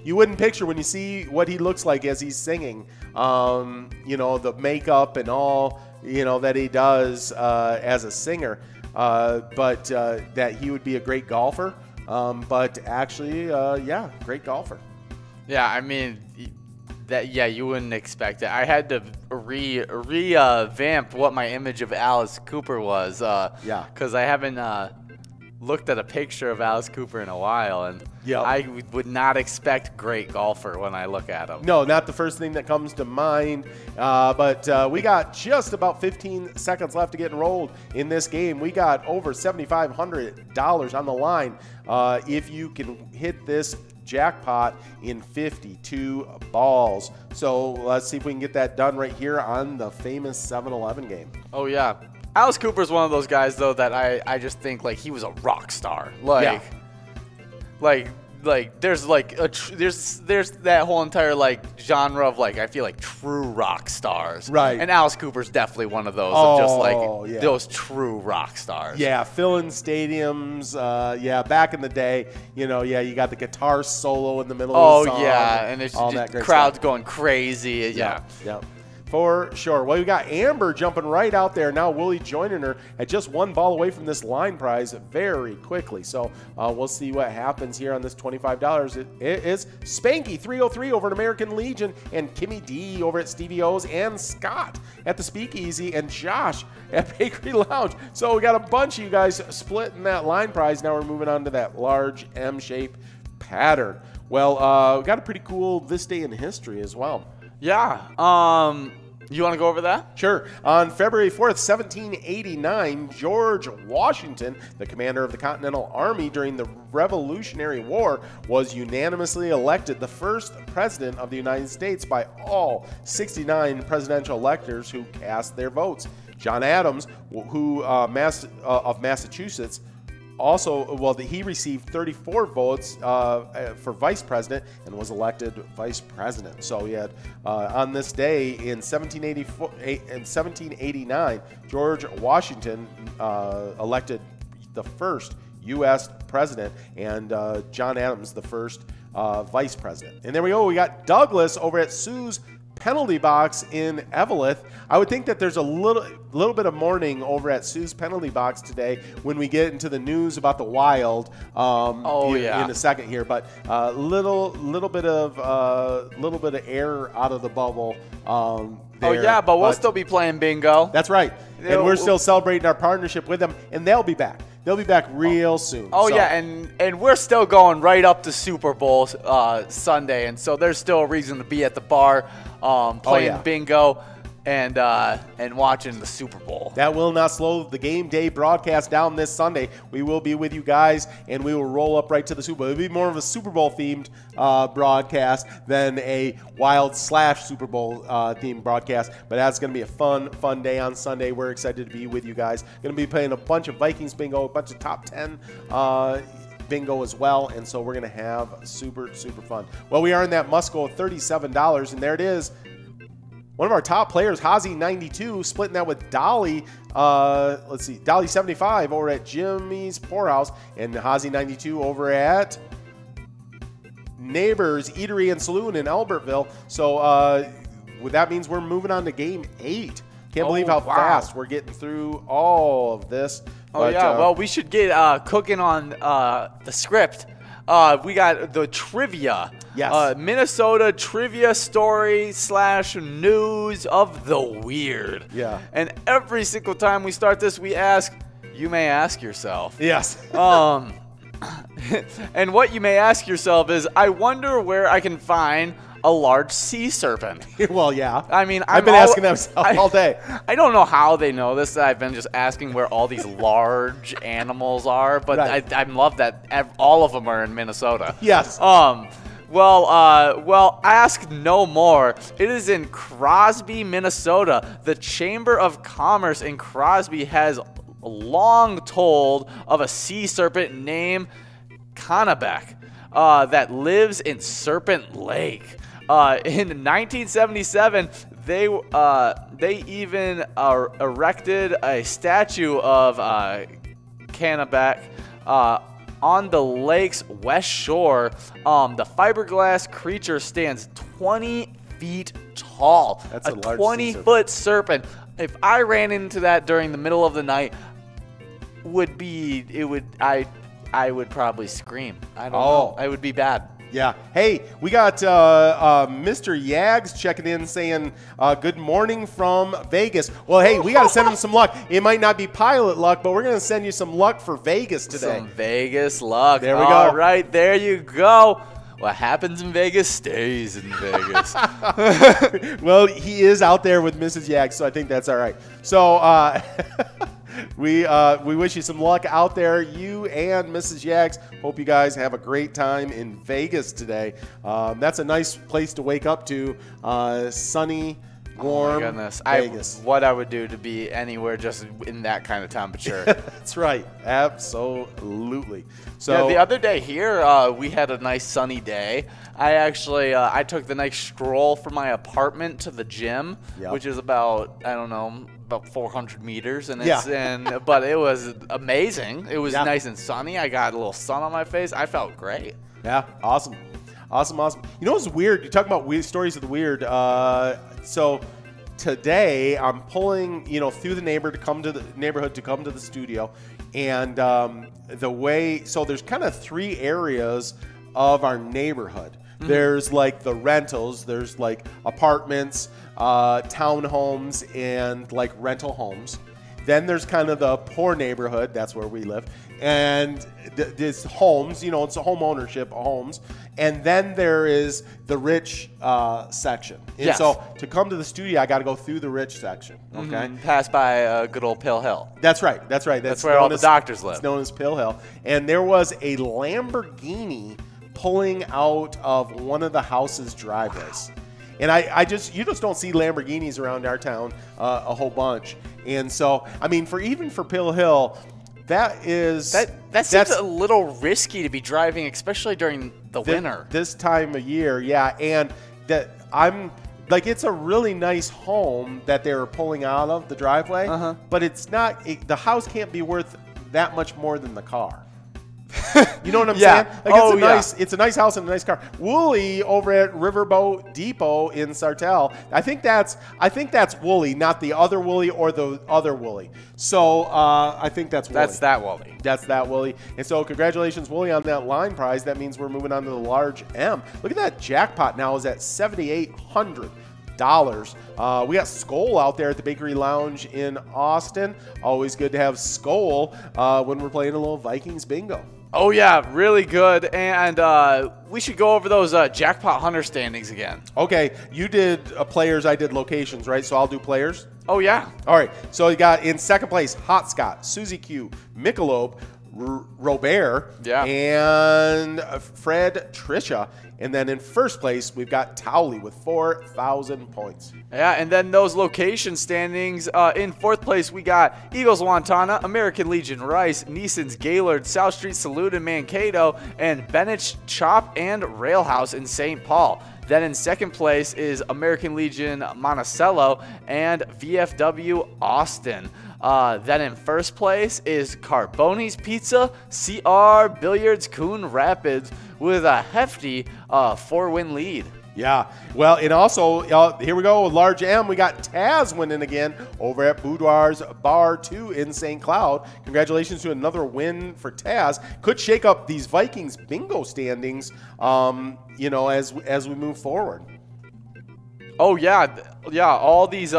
Speaker 2: You wouldn't picture when you see what he looks like as he's singing, the makeup and all, that he does as a singer, but that he would be a great golfer. But actually, great golfer.
Speaker 1: Yeah, I mean, you wouldn't expect it. I had to revamp what my image of Alice Cooper was. Because I haven't looked at a picture of Alice Cooper in a while, and I would not expect great golfer when I look at him. No,
Speaker 2: not the first thing that comes to mind. But we got just about 15 seconds left to get enrolled in this game. We got over $7,500 on the line if you can hit this jackpot in 52 balls. So let's see if we can get that done right here on the famous 7-11 game.
Speaker 1: Oh yeah, Alice Cooper is one of those guys though that I just think like he was a rock star. There's there's that whole entire like genre of like I feel like true rock stars.
Speaker 2: Right.
Speaker 1: And Alice Cooper's definitely one of those those true rock stars.
Speaker 2: Yeah, filling stadiums. Back in the day, you got the guitar solo in the middle of the song.
Speaker 1: Oh yeah, and it's just crowds going crazy. Yeah.
Speaker 2: For sure. Well, we got Amber jumping right out there. Now Willie joining her at just one ball away from this line prize very quickly. So we'll see what happens here on this $25. It is Spanky 303 over at American Legion, and Kimmy D over at Stevie O's, and Scott at the Speakeasy, and Josh at Bakery Lounge. So we got a bunch of you guys splitting that line prize. Now we're moving on to that large M-shape pattern. Well, we got a pretty cool this day in history as well.
Speaker 1: Yeah. You want to go over that?
Speaker 2: Sure. On February 4th, 1789, George Washington, the commander of the Continental Army during the Revolutionary War, was unanimously elected the first president of the United States by all 69 presidential electors who cast their votes. John Adams, who of Massachusetts, also, well, he received 34 votes for vice president and was elected vice president. So he had, on this day in 1789, George Washington elected the first U.S. president, and John Adams the first vice president. And there we go. We got Douglas over at Sue's penalty box in Eveleth. I would think that there's a little bit of mourning over at Sue's penalty box today when we get into the news about the Wild in a second here, but little bit of air out of the bubble there,
Speaker 1: but we'll still be playing bingo.
Speaker 2: That's right. And we're still celebrating our partnership with them, and they'll be back. They'll be back real soon.
Speaker 1: Oh, so. Yeah, and we're still going right up to Super Bowl Sunday, and so there's still a reason to be at the bar playing bingo and watching the Super Bowl.
Speaker 2: That will not slow the game day broadcast down this Sunday. We will be with you guys, and we will roll up right to the Super Bowl. It'll be more of a Super Bowl themed broadcast than a Wild/Super Bowl themed broadcast. But that's going to be a fun day on Sunday. We're excited to be with you guys. Going to be playing a bunch of Vikings bingo, a bunch of top 10 bingo as well, and so we're going to have super fun. Well, we are in that must go $37, and there it is. One of our top players, Hazy92, splitting that with Dolly. Let's see, Dolly 75 over at Jimmy's Poorhouse, and Hazy92 over at Neighbors Eatery and Saloon in Albertville. So that means we're moving on to game 8. Can't believe how fast we're getting through all of this.
Speaker 1: Well, we should get cooking on the script. We got the trivia.
Speaker 2: Yes.
Speaker 1: Minnesota trivia story / news of the weird.
Speaker 2: Yeah.
Speaker 1: And every single time we start this, we ask, you may ask yourself.
Speaker 2: Yes.
Speaker 1: And what you may ask yourself is, I wonder where I can find a large sea serpent.
Speaker 2: Well, yeah.
Speaker 1: I mean,
Speaker 2: I've been asking that all day.
Speaker 1: I don't know how they know this. I've been just asking where all these large animals are, but right. I love that all of them are in Minnesota.
Speaker 2: Yes.
Speaker 1: Well, ask no more. It is in Crosby, Minnesota. The Chamber of Commerce in Crosby has long told of a sea serpent named Kennebec that lives in Serpent Lake. In 1977, they even erected a statue of Kennebec on the lake's west shore. The fiberglass creature stands 20 feet tall.
Speaker 2: That's a large
Speaker 1: 20-foot serpent. If I ran into that during the middle of the night, I would probably scream. I don't know. It would be bad.
Speaker 2: Yeah. Hey, we got Mr. Yags checking in saying, good morning from Vegas. Well, hey, we got to send him some luck. It might not be pilot luck, but we're going to send you some luck for Vegas today.
Speaker 1: Some Vegas luck.
Speaker 2: There we go.
Speaker 1: All right, there you go. What happens in Vegas stays in Vegas.
Speaker 2: Well, he is out there with Mrs. Yags, so I think that's all right. So we wish you some luck out there, you and Mrs. Yags. Hope you guys have a great time in Vegas today. That's a nice place to wake up to. Sunny, warm.
Speaker 1: Oh my goodness.
Speaker 2: Vegas.
Speaker 1: What I would do to be anywhere just in that kind of temperature.
Speaker 2: That's right. Absolutely. So
Speaker 1: yeah, the other day here, we had a nice sunny day. I actually I took the nice stroll from my apartment to the gym, which is about, I don't know, about 400 meters, and but it was amazing. It was nice and sunny. I got a little sun on my face. I felt great.
Speaker 2: Yeah, awesome. You know what's weird? You talk about weird stories of the weird. So today I'm pulling, you know, through the neighborhood to come to the studio, and the way, so there's kind of 3 areas of our neighborhood. There's like the rentals, there's like apartments, townhomes, and like rental homes. Then there's kind of the poor neighborhood, that's where we live, and this homes, you know, it's a home ownership homes. And then there is the rich section. And
Speaker 1: yes.
Speaker 2: so to come to the studio, I got to go through the rich section. Okay,
Speaker 1: pass by good old Pill Hill.
Speaker 2: That's right. That's right.
Speaker 1: That's where all the doctors live.
Speaker 2: It's known as Pill Hill. And there was a Lamborghini pulling out of one of the house's driveways. And you just don't see Lamborghinis around our town a whole bunch. And so, I mean, even for Pill Hill, that seems
Speaker 1: a little risky to be driving, especially during the winter.
Speaker 2: This time of year, yeah. And that I'm like, it's a really nice home that they were pulling out of the driveway, but it's not. The house can't be worth that much more than the car. You know what I'm saying? Like, it's a nice house and a nice car. Wooly over at Riverboat Depot in Sartell. I think that's Wooly, not the other Wooly or the other Wooly. So I think that's Wooly.
Speaker 1: That's that Wooly.
Speaker 2: That's that Wooly. And so congratulations, Wooly, on that line prize. That means we're moving on to the large M. Look at that jackpot now is at $7,800. We got Skol out there at the Bakery Lounge in Austin. Always good to have Skol when we're playing a little Vikings bingo.
Speaker 1: Oh, yeah, really good. And we should go over those Jackpot Hunter standings again.
Speaker 2: Okay, you did players, I did locations, right? So I'll do players.
Speaker 1: Oh, yeah.
Speaker 2: All right, so you got in second place, Hot Scott, Susie Q, Michelob, Robert, and Fred Trisha. And then in first place, we've got Towley with 4,000 points.
Speaker 1: Yeah, and then those location standings. In fourth place, we got Eagles Wantana, American Legion Rice, Neeson's Gaylord, South Street Salute in Mankato, and Bennett's Chop and Railhouse in St. Paul. Then in second place is American Legion Monticello and VFW Austin. Then in first place is Carboni's Pizza, CR Billiards Coon Rapids with a hefty 4-win lead.
Speaker 2: Yeah, well, and also, here we go, large M. We got Taz winning again over at Boudoir's Bar 2 in St. Cloud. Congratulations to another win for Taz. Could shake up these Vikings bingo standings, you know, as we move forward.
Speaker 1: Oh yeah, all these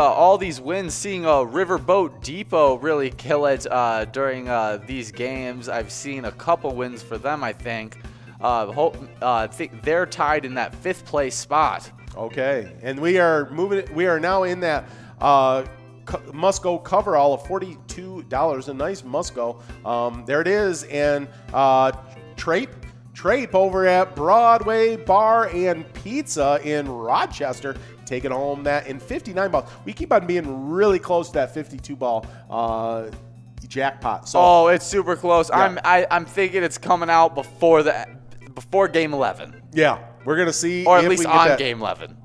Speaker 1: wins. Seeing Riverboat Depot really kill it during these games. I've seen a couple wins for them, I think. I think they're tied in that 5th place spot.
Speaker 2: Okay, and we are moving. We are now in that must-go cover all of $42. A nice must-go. There it is, and Trape over at Broadway Bar and Pizza in Rochester, taking home that in 59 balls. We keep on being really close to that 52 ball jackpot. So,
Speaker 1: it's super close. Yeah. I'm thinking it's coming out before game 11.
Speaker 2: Yeah, we're gonna see,
Speaker 1: or at least on game 11.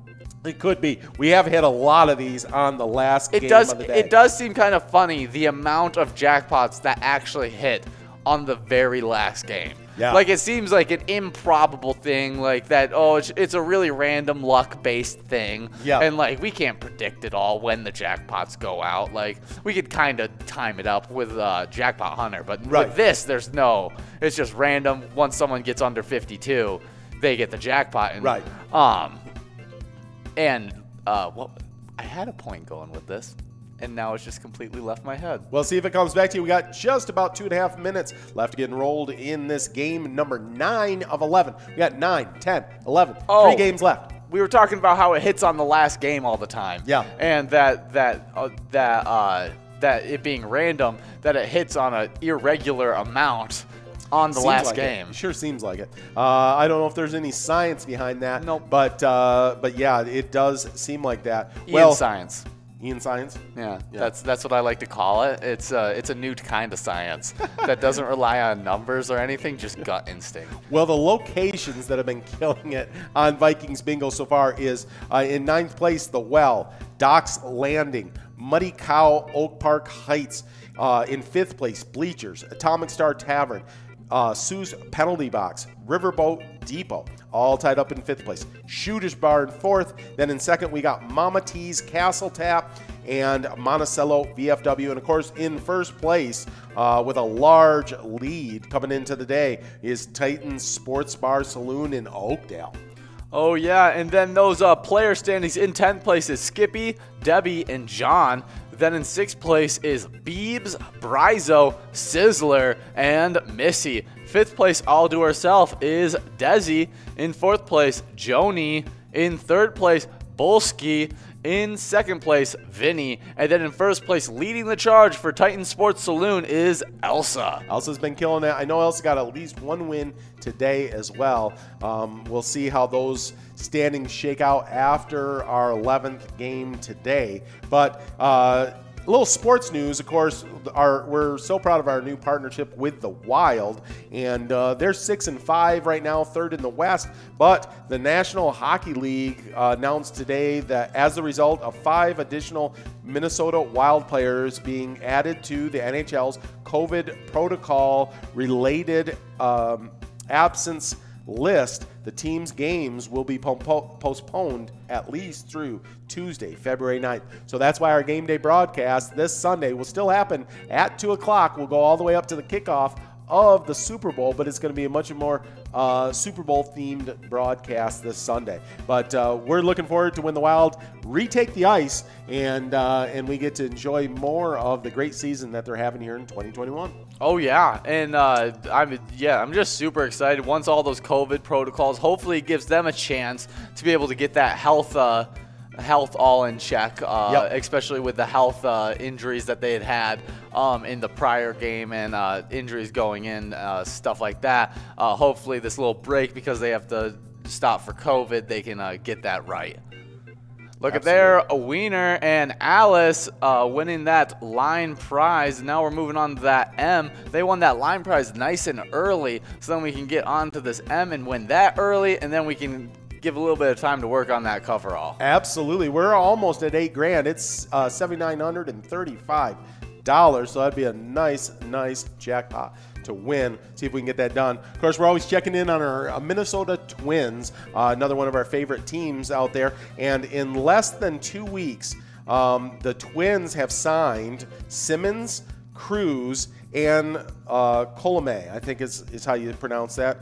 Speaker 2: It could be. We have hit a lot of these on the last game of the day.
Speaker 1: It does seem kind of funny the amount of jackpots that actually hit on the very last game.
Speaker 2: Yeah.
Speaker 1: Like, it seems like an improbable thing, like that, it's a really random luck-based thing.
Speaker 2: Yeah.
Speaker 1: And, like, we can't predict it all when the jackpots go out. Like, we could kind of time it up with Jackpot Hunter, but with this, it's just random. Once someone gets under 52, they get the jackpot. And,
Speaker 2: right.
Speaker 1: I had a point going with this, and now it's just completely left my head.
Speaker 2: We'll see if it comes back to you. We got just about 2.5 minutes left to get enrolled in this game number 9 of 11. We got 9, 10, 11, 3 games left.
Speaker 1: We were talking about how it hits on the last game all the time.
Speaker 2: Yeah.
Speaker 1: And that it being random, that it hits on an irregular amount on the last game.
Speaker 2: It sure seems like it. I don't know if there's any science behind that.
Speaker 1: Nope.
Speaker 2: But yeah, it does seem like that.
Speaker 1: Ian Science.
Speaker 2: Ian Science?
Speaker 1: Yeah, that's what I like to call it. It's a new kind of science that doesn't rely on numbers or anything, just gut instinct.
Speaker 2: Well, the locations that have been killing it on Vikings Bingo so far is in 9th place, The Well, Docks Landing, Muddy Cow, Oak Park Heights. In 5th place, Bleachers, Atomic Star Tavern, Sue's Penalty Box, Riverboat Depot, all tied up in 5th place. Shooter's Bar in 4th. Then in 2nd, we got Mama T's Castle Tap and Monticello VFW. And of course, in 1st place, with a large lead coming into the day, is Titan Sports Bar Saloon in Oakdale.
Speaker 1: Oh, yeah, and then those player standings in 10th place is Skippy, Debbie, and John. Then in 6th place is Beebs, Brizo, Sizzler, and Missy. 5th place, All Do Herself, is Desi. In 4th place, Joni. In 3rd place, Bolski. In 2nd place, Vinny. And then in 1st place, leading the charge for Titan Sports Saloon is Elsa.
Speaker 2: Elsa's been killing it. I know Elsa got at least one win today as well. We'll see how those standings shake out after our 11th game today. But a little sports news, of course, we're so proud of our new partnership with the Wild, and they're 6-5 right now, 3rd in the West. But the National Hockey League announced today that as a result of 5 additional Minnesota Wild players being added to the NHL's COVID protocol-related absence list, the team's games will be postponed at least through Tuesday, February 9th. So that's why our game day broadcast this Sunday will still happen at 2 o'clock. We'll go all the way up to the kickoff of the Super Bowl, but it's going to be a much more Super Bowl themed broadcast this Sunday. But we're looking forward to when the Wild retake the ice and we get to enjoy more of the great season that they're having here in 2021.
Speaker 1: Oh yeah, and I'm just super excited. Once all those COVID protocols, hopefully it gives them a chance to be able to get that health all in check, especially with the health injuries that they had in the prior game and injuries going in, stuff like that. Hopefully this little break, because they have to stop for COVID, they can get that right. Look at there, a Wiener and Alice winning that line prize. Now we're moving on to that M. They won that line prize nice and early, so then we can get on to this M and win that early, and then we can give a little bit of time to work on that coverall.
Speaker 2: Absolutely. We're almost at $8,000. It's $7,935. So that'd be a nice jackpot to win. See if we can get that done. Of course, we're always checking in on our Minnesota Twins, another one of our favorite teams out there. And in less than 2 weeks, the Twins have signed Simmons, Cruz, and Colome, I think is how you pronounce that,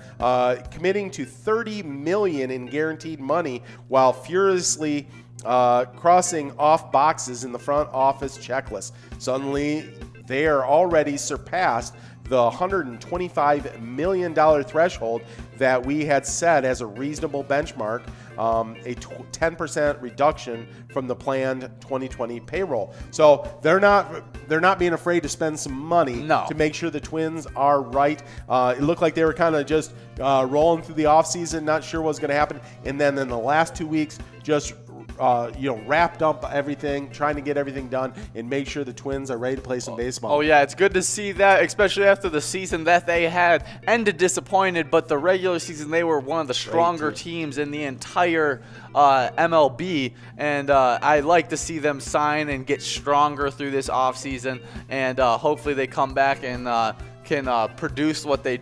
Speaker 2: committing to $30 million in guaranteed money while furiously crossing off boxes in the front office checklist. Suddenly, they are already surpassed the $125 million threshold that we had set as a reasonable benchmark, a 10% reduction from the planned 2020 payroll. So they're not being afraid to spend some money to make sure the Twins are right. It looked like they were kind of just rolling through the offseason, not sure what was going to happen, and then in the last 2 weeks, just wrapped up everything, trying to get everything done and make sure the Twins are ready to play some baseball.
Speaker 1: Oh, yeah, it's good to see that, especially after the season that they had ended disappointed, but the regular season, they were one of the stronger teams in the entire MLB, and I like to see them sign and get stronger through this offseason, and hopefully they come back and can produce what they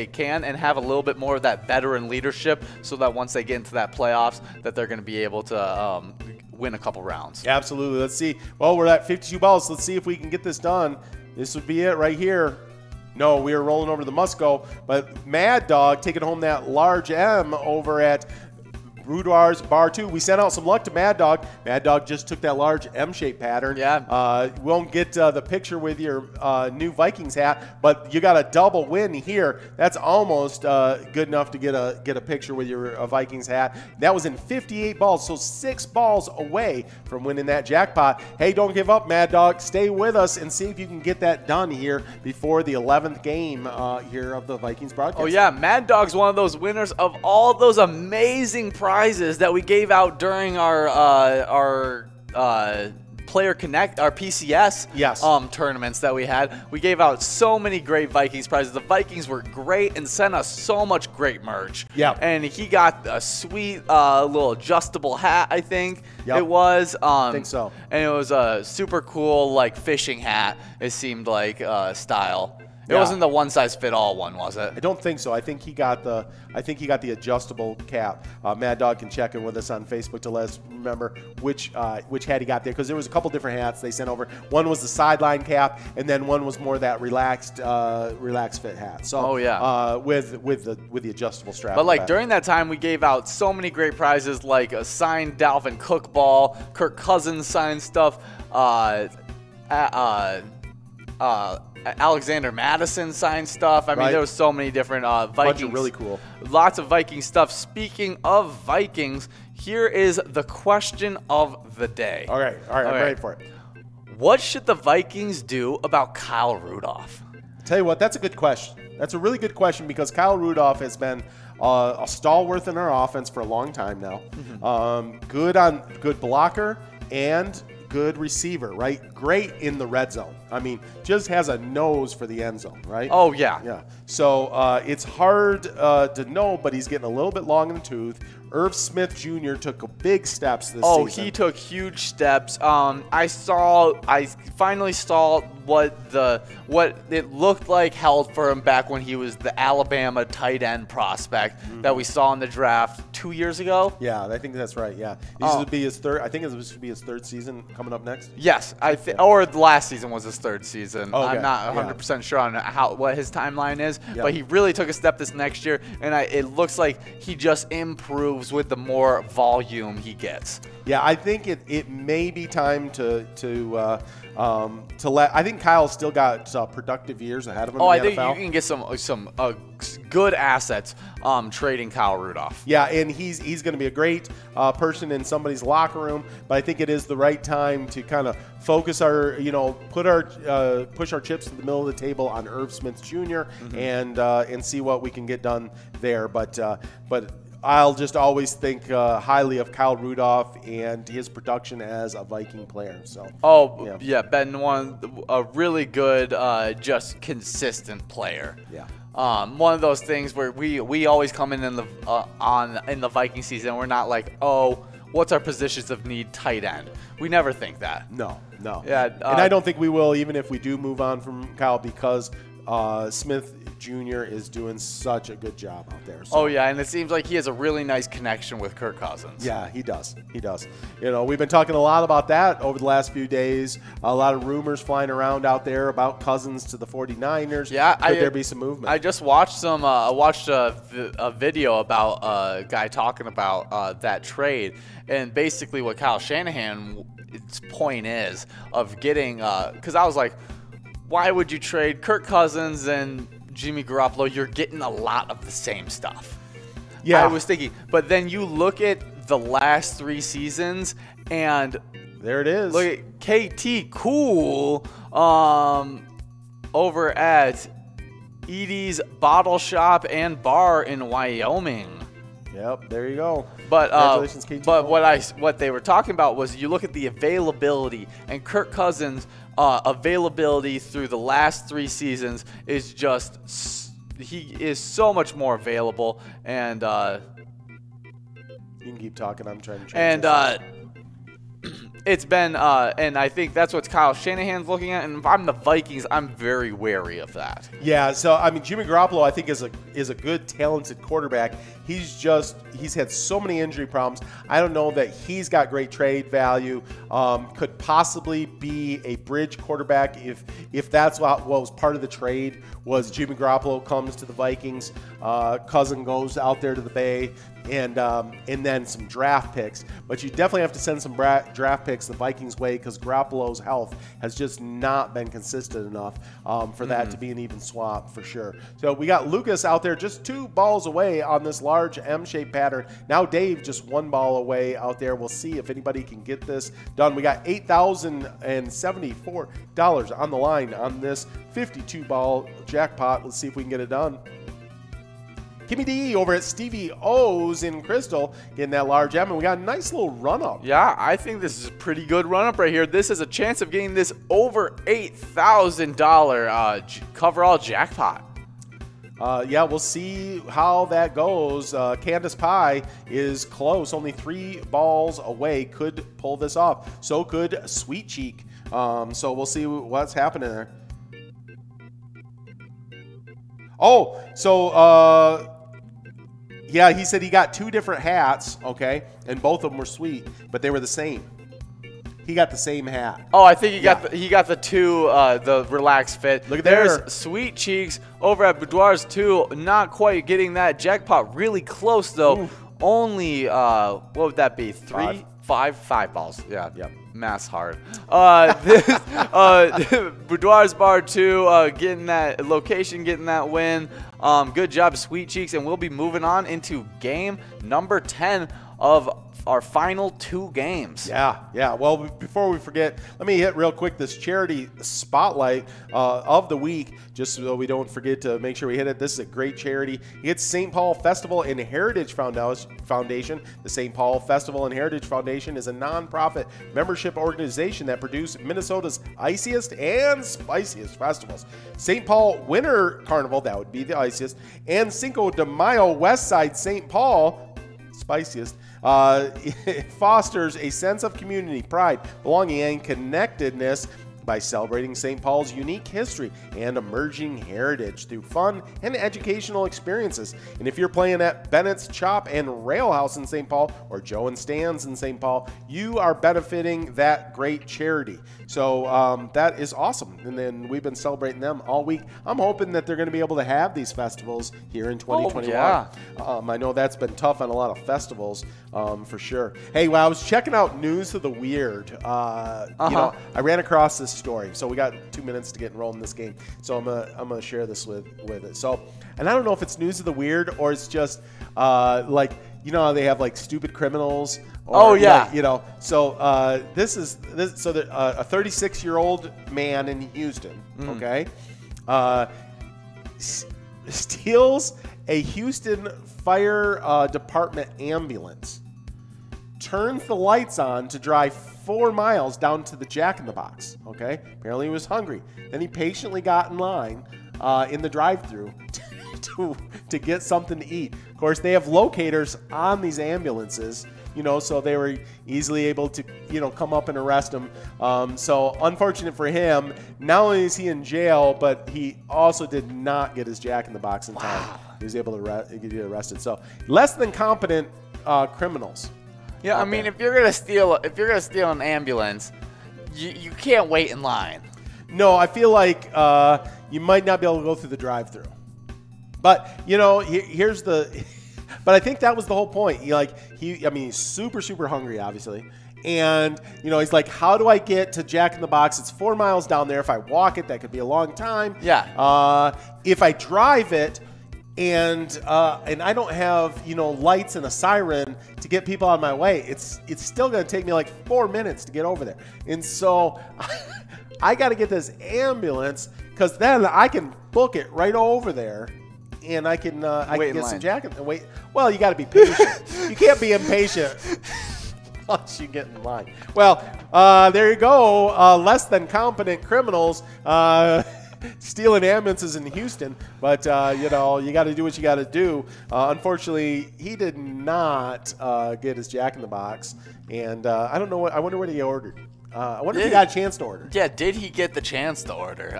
Speaker 1: can and have a little bit more of that veteran leadership, so that once they get into that playoffs, that they're going to be able to win a couple rounds.
Speaker 2: Absolutely. Let's see. Well, we're at 52 balls. Let's see if we can get this done. This would be it right here. No, we are rolling over the Musco, but Mad Dog taking home that large M over at Boudoir's Bar 2. We sent out some luck to Mad Dog. Mad Dog just took that large M-shaped pattern.
Speaker 1: Yeah.
Speaker 2: We won't get the picture with your new Vikings hat, but you got a double win here. That's almost good enough to get a picture with your Vikings hat. That was in 58 balls, so 6 balls away from winning that jackpot. Hey, don't give up, Mad Dog. Stay with us and see if you can get that done here before the 11th game here of the Vikings broadcast.
Speaker 1: Oh, yeah. Mad Dog's one of those winners of all those amazing prizes that we gave out during our Player Connect, our PCS tournaments that we had. We gave out so many great Vikings prizes. The Vikings were great and sent us so much great merch.
Speaker 2: Yeah.
Speaker 1: And he got a sweet little adjustable hat, I think it was.
Speaker 2: I think so.
Speaker 1: And it was a super cool, like, fishing hat, it seemed like, style. It wasn't the one-size-fit-all one, was it?
Speaker 2: I don't think so. I think he got the adjustable cap. Mad Dog can check in with us on Facebook to let us remember which hat he got there, because there was a couple different hats they sent over. One was the sideline cap, and then one was more that relaxed fit hat. So with the adjustable strap.
Speaker 1: But like during that time, we gave out so many great prizes, like a signed Dalvin Cook ball, Kirk Cousins signed stuff, Alexander Madison signed stuff. I mean, there was so many different Vikings.
Speaker 2: Bunch of really cool.
Speaker 1: Lots of Viking stuff. Speaking of Vikings, here is the question of the day.
Speaker 2: All right, I'm ready for it.
Speaker 1: What should the Vikings do about Kyle Rudolph?
Speaker 2: Tell you what, that's a good question. That's a really good question, because Kyle Rudolph has been a stalwart in our offense for a long time now. Good blocker and good receiver, right? Great in the red zone. I mean, just has a nose for the end zone, right?
Speaker 1: Oh, yeah.
Speaker 2: Yeah. So it's hard to know, but he's getting a little bit long in the tooth. Irv Smith Jr. took big steps this season.
Speaker 1: Oh, he took huge steps. I finally saw what it looked like held for him back when he was the Alabama tight end prospect that we saw in the draft 2 years ago.
Speaker 2: Yeah, I think that's right. Yeah, this would be his third. I think this would be his third season coming up next.
Speaker 1: Yes, or the last season was his third season.
Speaker 2: Okay.
Speaker 1: I'm not 100% sure on what his timeline is, but he really took a step this next year, and it looks like he just improves with the more volume he gets.
Speaker 2: Yeah, I think it may be time to let. I think Kyle's still got productive years ahead of him.
Speaker 1: I think you can get some good assets trading Kyle Rudolph.
Speaker 2: Yeah, and he's going to be a great person in somebody's locker room. But I think it is the right time to kind of focus push our chips to the middle of the table on Irv Smith Jr. And see what we can get done there. But I'll just always think highly of Kyle Rudolph and his production as a Viking player. So.
Speaker 1: Been a really good, just consistent player.
Speaker 2: Yeah.
Speaker 1: One of those things where we always come in the Viking season. We're not like, what's our positions of need tight end? We never think that.
Speaker 2: No.
Speaker 1: Yeah.
Speaker 2: And I don't think we will, even if we do move on from Kyle, because Smith Jr. is doing such a good job out there. So.
Speaker 1: And it seems like he has a really nice connection with Kirk Cousins.
Speaker 2: Yeah, he does. We've been talking a lot about that over the last few days. A lot of rumors flying around out there about Cousins to the 49ers.
Speaker 1: Yeah,
Speaker 2: Could there be some movement?
Speaker 1: I just watched a video about a guy talking about that trade, and basically what Kyle Shanahan's point is of getting, because I was like, why would you trade Kirk Cousins and Jimmy Garoppolo? You're getting a lot of the same stuff. Yeah, I was thinking, but then you look at the last 3 seasons, and
Speaker 2: there it is.
Speaker 1: Look at KT Cool over at Edie's Bottle Shop and Bar in Wyoming.
Speaker 2: Yep, there you go.
Speaker 1: But
Speaker 2: congratulations, KT.
Speaker 1: But what they were talking about was you look at the availability, and Kirk Cousins' availability through the last 3 seasons is just he is so much more available, and
Speaker 2: you can keep talking. I'm trying to change
Speaker 1: and it's been and I think that's what Kyle Shanahan's looking at, and if I'm the Vikings, I'm very wary of that.
Speaker 2: Yeah, so I mean, Jimmy Garoppolo I think is a good, talented quarterback. He's had so many injury problems. I don't know that he's got great trade value. Could possibly be a bridge quarterback if that's what was part of the trade was Jimmy Garoppolo comes to the Vikings, Cousin goes out there to the Bay, and then some draft picks. But you definitely have to send some draft picks the Vikings' way, because Garoppolo's health has just not been consistent enough for that to be an even swap for sure. So we got Lucas out there just 2 balls away on this large M-shaped pattern. Now Dave just 1 ball away out there. We'll see if anybody can get this done. We got $8,074 on the line on this 52-ball jackpot. Let's see if we can get it done. Kimmy D over at Stevie O's in Crystal getting that large M, and we got a nice little run-up.
Speaker 1: Yeah, I think this is a pretty good run-up right here. This is a chance of getting this over $8,000 coverall jackpot.
Speaker 2: Yeah, we'll see how that goes. Candace Pie is close, only 3 balls away, could pull this off. So could Sweet Cheek. So we'll see what's happening there. Oh, so yeah, he said he got 2 different hats, okay, and both of them were sweet, but they were the same. He got the same hat.
Speaker 1: Oh, I think he got the 2 the relaxed fit.
Speaker 2: Look at
Speaker 1: There's
Speaker 2: there.
Speaker 1: Sweet Cheeks over at Boudoir's 2, not quite getting that jackpot. Really close though.
Speaker 2: Oof.
Speaker 1: Only what would that be? 3, 5 balls. Yeah.
Speaker 2: Yep.
Speaker 1: Math's hard. Boudoir's bar 2 getting that location, getting that win. Good job, Sweet Cheeks, and we'll be moving on into game number 10 of our final 2 games.
Speaker 2: Yeah. Well, before we forget, let me hit real quick this charity spotlight of the week, just so we don't forget to make sure we hit it. This is a great charity. It's St. Paul Festival and Heritage Foundation. The St. Paul Festival and Heritage Foundation is a nonprofit membership organization that produces Minnesota's iciest and spiciest festivals. St. Paul Winter Carnival, that would be the iciest, and Cinco de Mayo Westside St. Paul, spiciest. It fosters a sense of community, pride, belonging, and connectedness by celebrating St. Paul's unique history and emerging heritage through fun and educational experiences. And if you're playing at Bennett's Chop and Rail House in St. Paul or Joe and Stan's in St. Paul, you are benefiting that great charity. So that is awesome. And then we've been celebrating them all week. I'm hoping that they're going to be able to have these festivals here in 2021.
Speaker 1: Oh, yeah.
Speaker 2: I know that's been tough on a lot of festivals for sure. Hey, well, I was checking out News of the Weird. You know, I ran across this story. So we got 2 minutes to get enrolled in this game. So I'm gonna share this with it. So, and I don't know if it's News of the Weird or it's just like, you know how they have like stupid criminals. Or,
Speaker 1: oh yeah.
Speaker 2: Like, you know. So this is a 36-year-old man in Houston. Okay. Steals a Houston Fire Department ambulance. Turns the lights on to drive 4 miles down to the Jack in the Box. Okay, apparently he was hungry. Then he patiently got in line in the drive-thru to get something to eat. Of course, they have locators on these ambulances, you know, so they were easily able to, you know, come up and arrest him. So unfortunate for him. Not only is he in jail, but he also did not get his Jack in the Box in time. Wow. He was able to get arrested. So less than competent criminals.
Speaker 1: Yeah, I mean, if you're gonna steal an ambulance, you can't wait in line.
Speaker 2: No, I feel like you might not be able to go through the drive-thru. But you know, here's the. But I think that was the whole point. He's super hungry, obviously, and you know, he's like, how do I get to Jack in the Box? It's 4 miles down there. If I walk it, that could be a long time.
Speaker 1: Yeah.
Speaker 2: If I drive it. And I don't have, you know, lights and a siren to get people out of my way. It's still going to take me like 4 minutes to get over there. And so I got to get this ambulance because then I can book it right over there, and I can get some jacket and wait. Well, you got to be patient. You can't be impatient once you get in line. Well, there you go. Less than competent criminals. Stealing ambulances in Houston, but you know, you got to do what you got to do. Unfortunately, he did not get his Jack in the Box, and I don't know what. I wonder what he ordered. I wonder if he got a chance to order.
Speaker 1: Yeah, did he get the chance to order?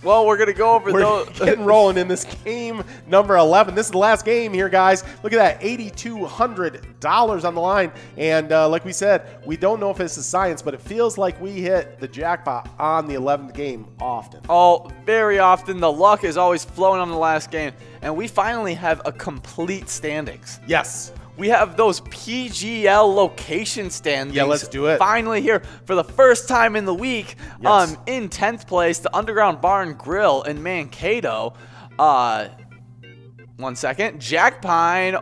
Speaker 1: Well, we're going to go over those.
Speaker 2: We're getting rolling in this game number 11. This is the last game here, guys. Look at that, $8,200 on the line. And like we said, we don't know if this is science, but it feels like we hit the jackpot on the 11th game often.
Speaker 1: Oh, very often. The luck is always flowing on the last game. And we finally have a complete standings.
Speaker 2: Yes.
Speaker 1: We have those PGL location standings.
Speaker 2: Yeah, let's do it.
Speaker 1: Finally here for the first time in the week.
Speaker 2: Yes.
Speaker 1: In 10th place, the Underground Bar and Grill in Mankato. 1 second. Jack Pine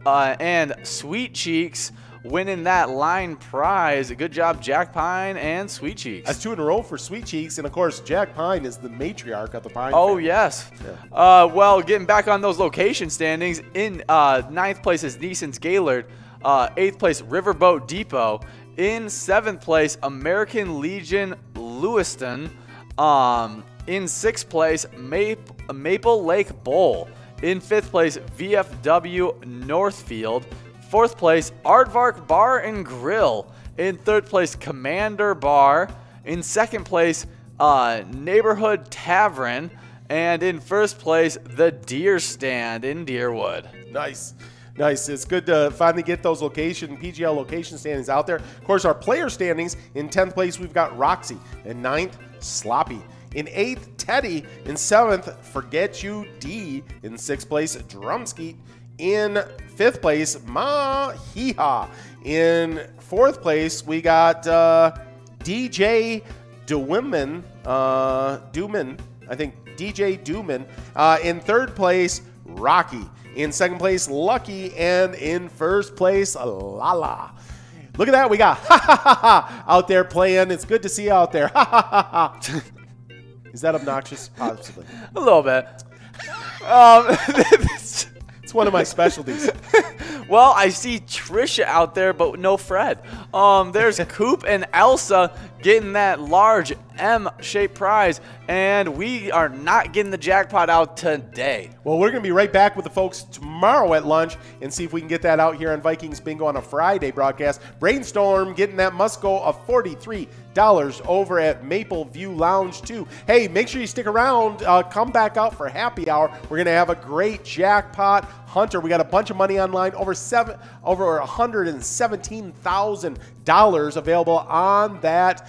Speaker 1: and Sweet Cheeks winning that line prize. Good job, Jack Pine and Sweet Cheeks.
Speaker 2: That's 2 in a row for Sweet Cheeks, and of course, Jack Pine is the matriarch of the Pine
Speaker 1: Oh,
Speaker 2: family.
Speaker 1: yes.
Speaker 2: Yeah.
Speaker 1: Well, getting back on those location standings, in 9th place is Neeson's Gaylord, 8th place Riverboat Depot, in 7th place American Legion Lewiston, in 6th place Maple Lake Bowl, in 5th place VFW Northfield, 4th place, Aardvark Bar and Grill. In 3rd place, Commander Bar. In 2nd place, Neighborhood Tavern. And in first place, the Deer Stand in Deerwood.
Speaker 2: Nice. Nice. It's good to finally get those PGL location standings out there. Of course, our player standings, in 10th place, we've got Roxy. In 9th, Sloppy. In 8th, Teddy. In 7th, Forget You D. In 6th place, Drumskeet. In 5th place, Ma Hee Ha. In 4th place, we got DJ Dewman. I think DJ Dewman. In 3rd place, Rocky. In 2nd place, Lucky. And in 1st place, Lala. Look at that. We got ha ha ha ha out there playing. It's good to see you out there. Ha ha ha ha. Is that obnoxious? Possibly.
Speaker 1: A little bit.
Speaker 2: It's one of my specialties.
Speaker 1: Well, I see Trisha out there, but no Fred. There's Coop and Elsa getting that large M-shaped prize, and we are not getting the jackpot out today.
Speaker 2: Well, we're going to be right back with the folks tomorrow at lunch and see if we can get that out here on Vikings Bingo on a Friday broadcast. Brainstorm getting that must-go of $43 over at Maple View Lounge 2. Hey, make sure you stick around. Come back out for happy hour. We're going to have a great jackpot hunter. We got a bunch of money online, over $117,000 available on that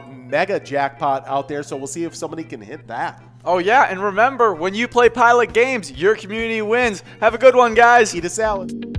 Speaker 2: mega jackpot out there. So we'll see if somebody can hit that.
Speaker 1: Oh, yeah, and remember, when you play Pilot Games, your community wins. Have a good one, guys.
Speaker 2: Eat a salad.